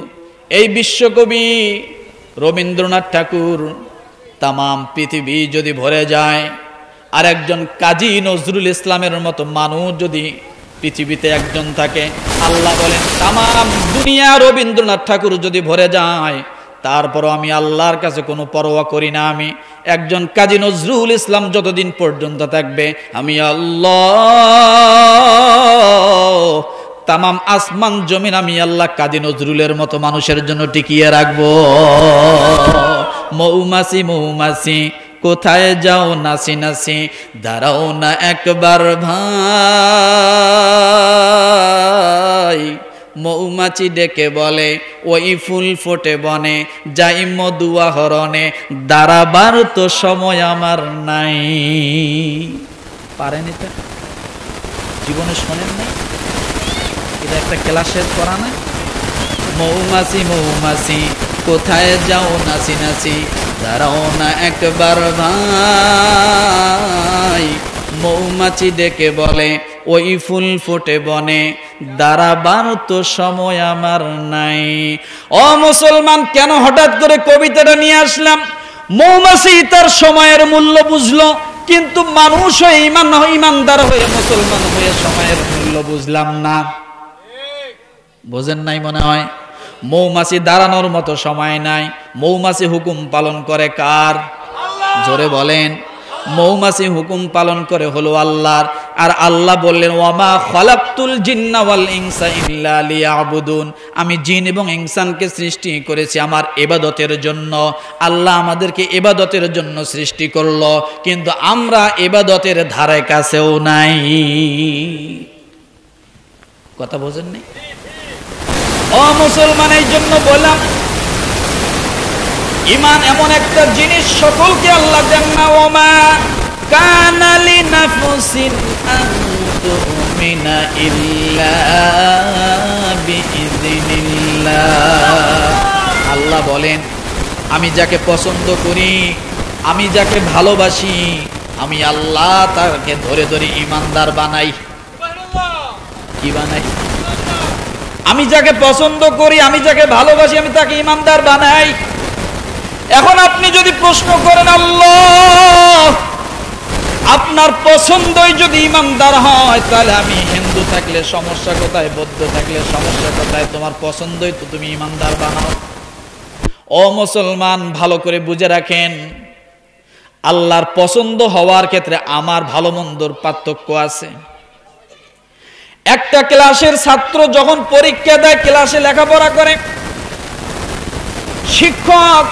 এই বিশ্বকবি রবীন্দ্রনাথ ঠাকুর, তামাম পৃথিবী যদি ভরে যায়, আর একজন কাজী নজরুল ইসলামের মতো মানুষ যদি পৃথিবীতে একজন থাকে, আল্লাহ বলেন তামাম দুনিয়া রবীন্দ্রনাথ ঠাকুর যদি ভরে যায়, তারপরও আমি আল্লাহর কাছে কোনো পরোয়া করি না। আমি একজন কাজী নজরুল ইসলাম যতদিন পর্যন্ত থাকবে, আমি আল্লাহ তামাম আসমান জমিন আমি আল্লাহ কাজী নজরুলের মতো মানুষের জন্য টিকিয়ে রাখবো। মৌমাছি মৌমাছি কোথায় যাও নাচি নাচি, দাঁড়াও না একবার ভাই। মৌমাছি ডেকে বলে ওই ফুল ফোটে বনে, যাই মধুয়া হরণে, দাঁড়াবার তো সময় আমার নাই। পারেন এটা? জীবনে শোনেন না? এটা একটা ক্লাসের পড়া না? মৌমাছি মৌমাছি কোথায় যাও নাচি নাচি, দাঁড়াও না একবার ভাই। মৌমাছি ডেকে বলে ওই ফুল ফোটে বনে, দাঁড়াবার তো সময় আমার নাই। ও মুসলমান, কেন হঠাৎ করে কবিতাটা নিয়ে আসলাম? মৌমাছি তার সময়ের মূল্য বুঝলো, কিন্তু মানুষ হয়ে ইমানদার হয়ে মুসলমান হয়ে সময়ের মূল্য বুঝলাম না। বোঝেন নাই মনে হয়? মৌমাছি দাঁড়ানোর মতো সময় নাই। মৌমাছি হুকুম পালন করে কার? জোরে বলেন। মৌমাছি হুকুম পালন করে হলো আল্লাহর। আর আল্লাহ বললেন ওয়ামা খালাকতুল জিন্না ওয়াল ইনসা ইল্লা লিয়াবুদুন, আমি জিন এবং ইনসানকে সৃষ্টি করেছি আমার ইবাদতের জন্য। আল্লাহ আমাদেরকে ইবাদতের জন্য সৃষ্টি করলো, কিন্তু আমরা ইবাদতের ধারে কাছেও নাই। কথা বোঝেন নাই? ও মুসলমান, এই জন্য বললাম ঈমান এমন একটা জিনিস সকলকে আল্লাহ দেন না। ওমা কানা লিনাফসিন আন তুমিনা ইল্লা বিইযনিল্লাহ। আল্লাহ বলেন আমি যাকে পছন্দ করি, আমি যাকে ভালোবাসি, আমি আল্লাহ তাকে ধরে ধরে ঈমানদার বানাই। কি বানাই? আমি যাকে পছন্দ করি, আমি যাকে ভালোবাসি, আমি তাকে ঈমানদার বানাই। এখন আপনি যদি প্রশ্ন করেন আল্লাহ আপনার পছন্দই যদি ঈমানদার হয়, তাহলে আমি হিন্দু থাকলে সমস্যা কোথায়, বৌদ্ধ থাকলে সমস্যা কোথায়? তোমার পছন্দই তো, তুমি ঈমানদার বানাও। ও মুসলমান, ভালো করে বুঝে রাখেন, আল্লাহর পছন্দ হওয়ার ক্ষেত্রে আমার ভালো মন্দর পার্থক্য আছে। একটা ক্লাসের ছাত্র যখন পরীক্ষা দেয়, ক্লাসে লেখাপড়া করে, শিক্ষক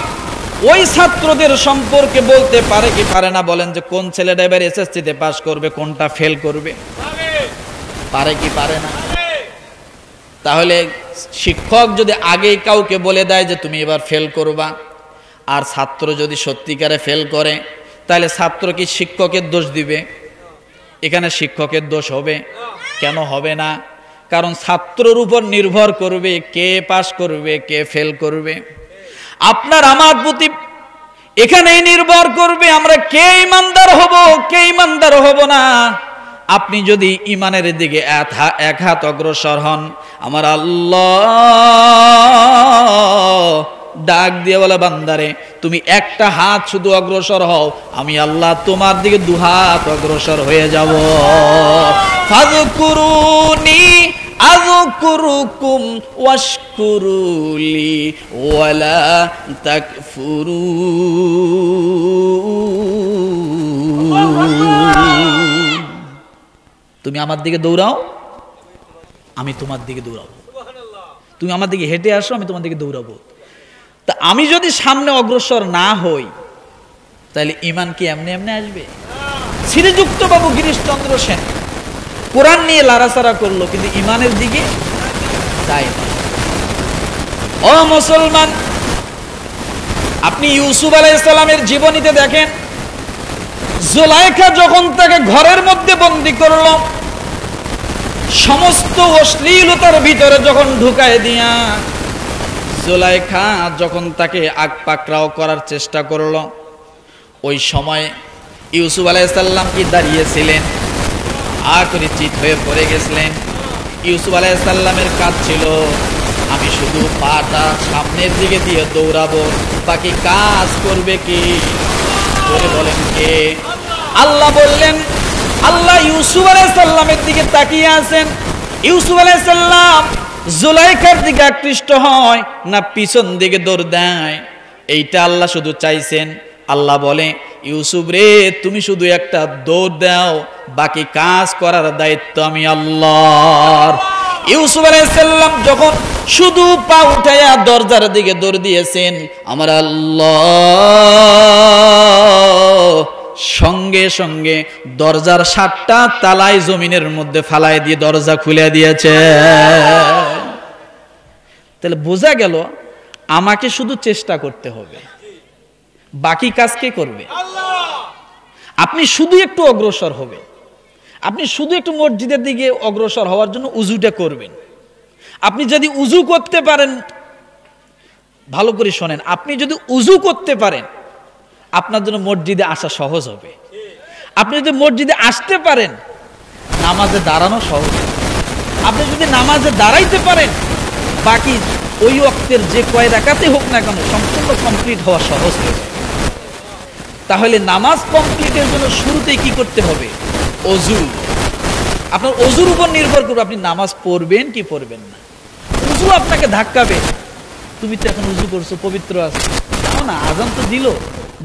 ওই ছাত্রদের সম্পর্কে বলতে পারে কি পারে না? বলেন যে কোন ছেলেটা এবার এসএসসিতে পাস করবে, কোনটা ফেল করবে, পারে কি পারে না? তাহলে শিক্ষক যদি আগেই কাউকে বলে দেয় যে তুমি এবার ফেল করবা, আর ছাত্র যদি সত্যিকারে ফেল করে, তাহলে ছাত্র কি শিক্ষকের দোষ দিবে? এখানে শিক্ষকের দোষ হবে? কেন হবে না? কারণ ছাত্রের উপর নির্ভর করবে কে পাস করবে কে ফেল করবে। আপনার আমার প্রতি এখানেই নির্ভর করবে আমরা কে ইমানদার হব কে ইমানদার হব না। আপনি যদি ইমানের দিকে এক হাত অগ্রসর হন, আমার আল্লাহ ডাক দিয়ে বলে বান্দারে তুমি একটা হাত শুধু অগ্রসর হও, আমি আল্লাহ তোমার দিকে দুহাত অগ্রসর হয়ে যাব। ফাযকুরুনি আযকুরুকুম ওয়াশকুরুলি ওয়ালা তাকফুরুন। তুমি আমার দিকে দৌড়াও, আমি তোমার দিকে দৌড়াবো। তুমি আমার দিকে হেঁটে আসো, আমি তোমার দিকে দৌড়াবো। তা আমি যদি সামনে অগ্রসর না হই তাহলে ঈমান কি এমনি এমনি আসবে? শ্রীযুক্ত বাবু গিরিশচন্দ্র সেন কোরআন নিয়ে লাড়াচাড়া করলো, কিন্তু ঈমানের দিকে যায় না। ও মুসলমান, আপনি ইউসুফ আলাইহিস সালামের জীবনীতে দেখেন, জুলাইখা যখন তাকে ঘরের মধ্যে বন্দী করলো, সমস্ত অশ্লীলতার ভিতরে যখন ঢুকায় দিয়া জুলাইখা যখন তাকে আগ পাকড়াও করার চেষ্টা করলো, ওই সময় ইউসুফ আলাইহিস সালাম কি দাঁড়িয়েছিলেন? করে চিত হয়ে পড়ে গেছিলেন। ইউসুফ আলাইহিস সালামের কাজ ছিল আমি শুধু পাটা সামনের দিকে দিয়ে দৌড়াবো, বাকি কাজ করবে কি? বলেন কে? আল্লাহ বললেন, আল্লাহ ইউসুফ আলাইহিস সালামের দিকে তাকিয়ে আছেন। ইউসুফ আলাইহিস সালাম জুলাইখার দিকে আকৃষ্ট হয় না পিছন দিকে দৌড় দেয়, এইটা আল্লাহ শুধু চাইছেন। আল্লাহ বলে, ইউসুফ রে তুমি শুধু একটা দৌড় দাও, বাকি কাজ করার দায়িত্ব আমি আল্লাহর। ইউসুফ আলাইহিস সালাম যখন শুধু পা উঠাইয়া দরজার দিকে দৌড় দিয়েছেন, আমার আল্লাহ সঙ্গে সঙ্গে দরজার 7টা তালাই জমিনের মধ্যে ফালাই দিয়ে দরজা খুলে দিয়েছে। তাহলে বোঝা গেল আমাকে শুধু চেষ্টা করতে হবে, বাকি কাজ কে করবে? আপনি শুধু একটু অগ্রসর হবে, আপনি শুধু একটু মসজিদের দিকে অগ্রসর হওয়ার জন্য উজুটা করবেন। আপনি যদি উজু করতে পারেন, ভালো করে শোনেন, আপনি যদি উজু করতে পারেন আপনার জন্য মসজিদে আসা সহজ হবে। আপনি যদি মসজিদে আসতে পারেন নামাজে দাঁড়ানো সহজ হবে। আপনি যদি নামাজে দাঁড়াইতে পারেন বাকি ওই ওয়াক্তের যে কয় রাকাতে হোক না কেন সম্পূর্ণ কমপ্লিট হওয়া সহজ হয়ে যাবে। তাহলে নামাজ কমপ্লিটের জন্য শুরুতেই কি করতে হবে? অজু। আপনার অজুর উপর নির্ভর করবে আপনি নামাজ পড়বেন কি পড়বেন না। উজু আপনাকে ধাক্কাবে, তুমি তো এখন উজু করছো, পবিত্র আছো, যাও না, আজান তো দিল,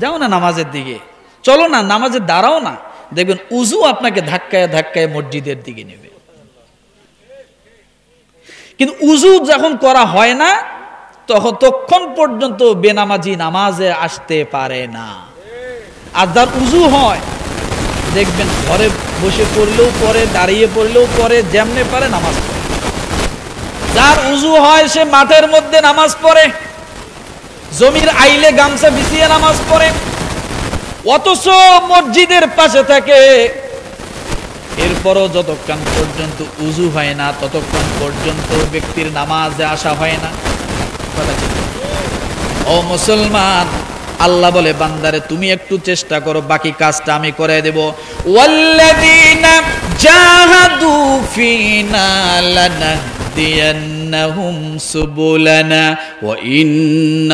যাও না নামাজের দিকে, চলো না নামাজে দাঁড়াও না। দেখবেন উজু আপনাকে ধাক্কায় ধাক্কায় মসজিদের দিকে নেবে। কিন্তু উজু যখন করা হয় না ততক্ষণ পর্যন্ত বেনামাজি নামাজে আসতে পারে না। আর যার উজু হয় দেখবেন ঘরে বসে পড়লেও পরে, দাঁড়িয়ে পড়লেও পরে, যেমনে পারে নামাজ পড়ে। যার উজু হয় সে মাঠের মধ্যে নামাজ পড়ে, জমির আইলে গামছা বিছিয়ে নামাজ পড়ে, অথচ মসজিদের পাশে থাকে। এরপরও যতক্ষণ পর্যন্ত উজু হয় না ততক্ষণ পর্যন্ত ব্যক্তির নামাজে আসা হয় না। ও মুসলমান, আল্লাহ বলে বান্দারে তুমি একটু চেষ্টা করো, বাকি কাজটা আমি করে দেব। ওয়াল্লাযীনা জাহাদু ফীনা লানাহদিয়ান্নাহুম সুবুলানা ওয়া ইন্না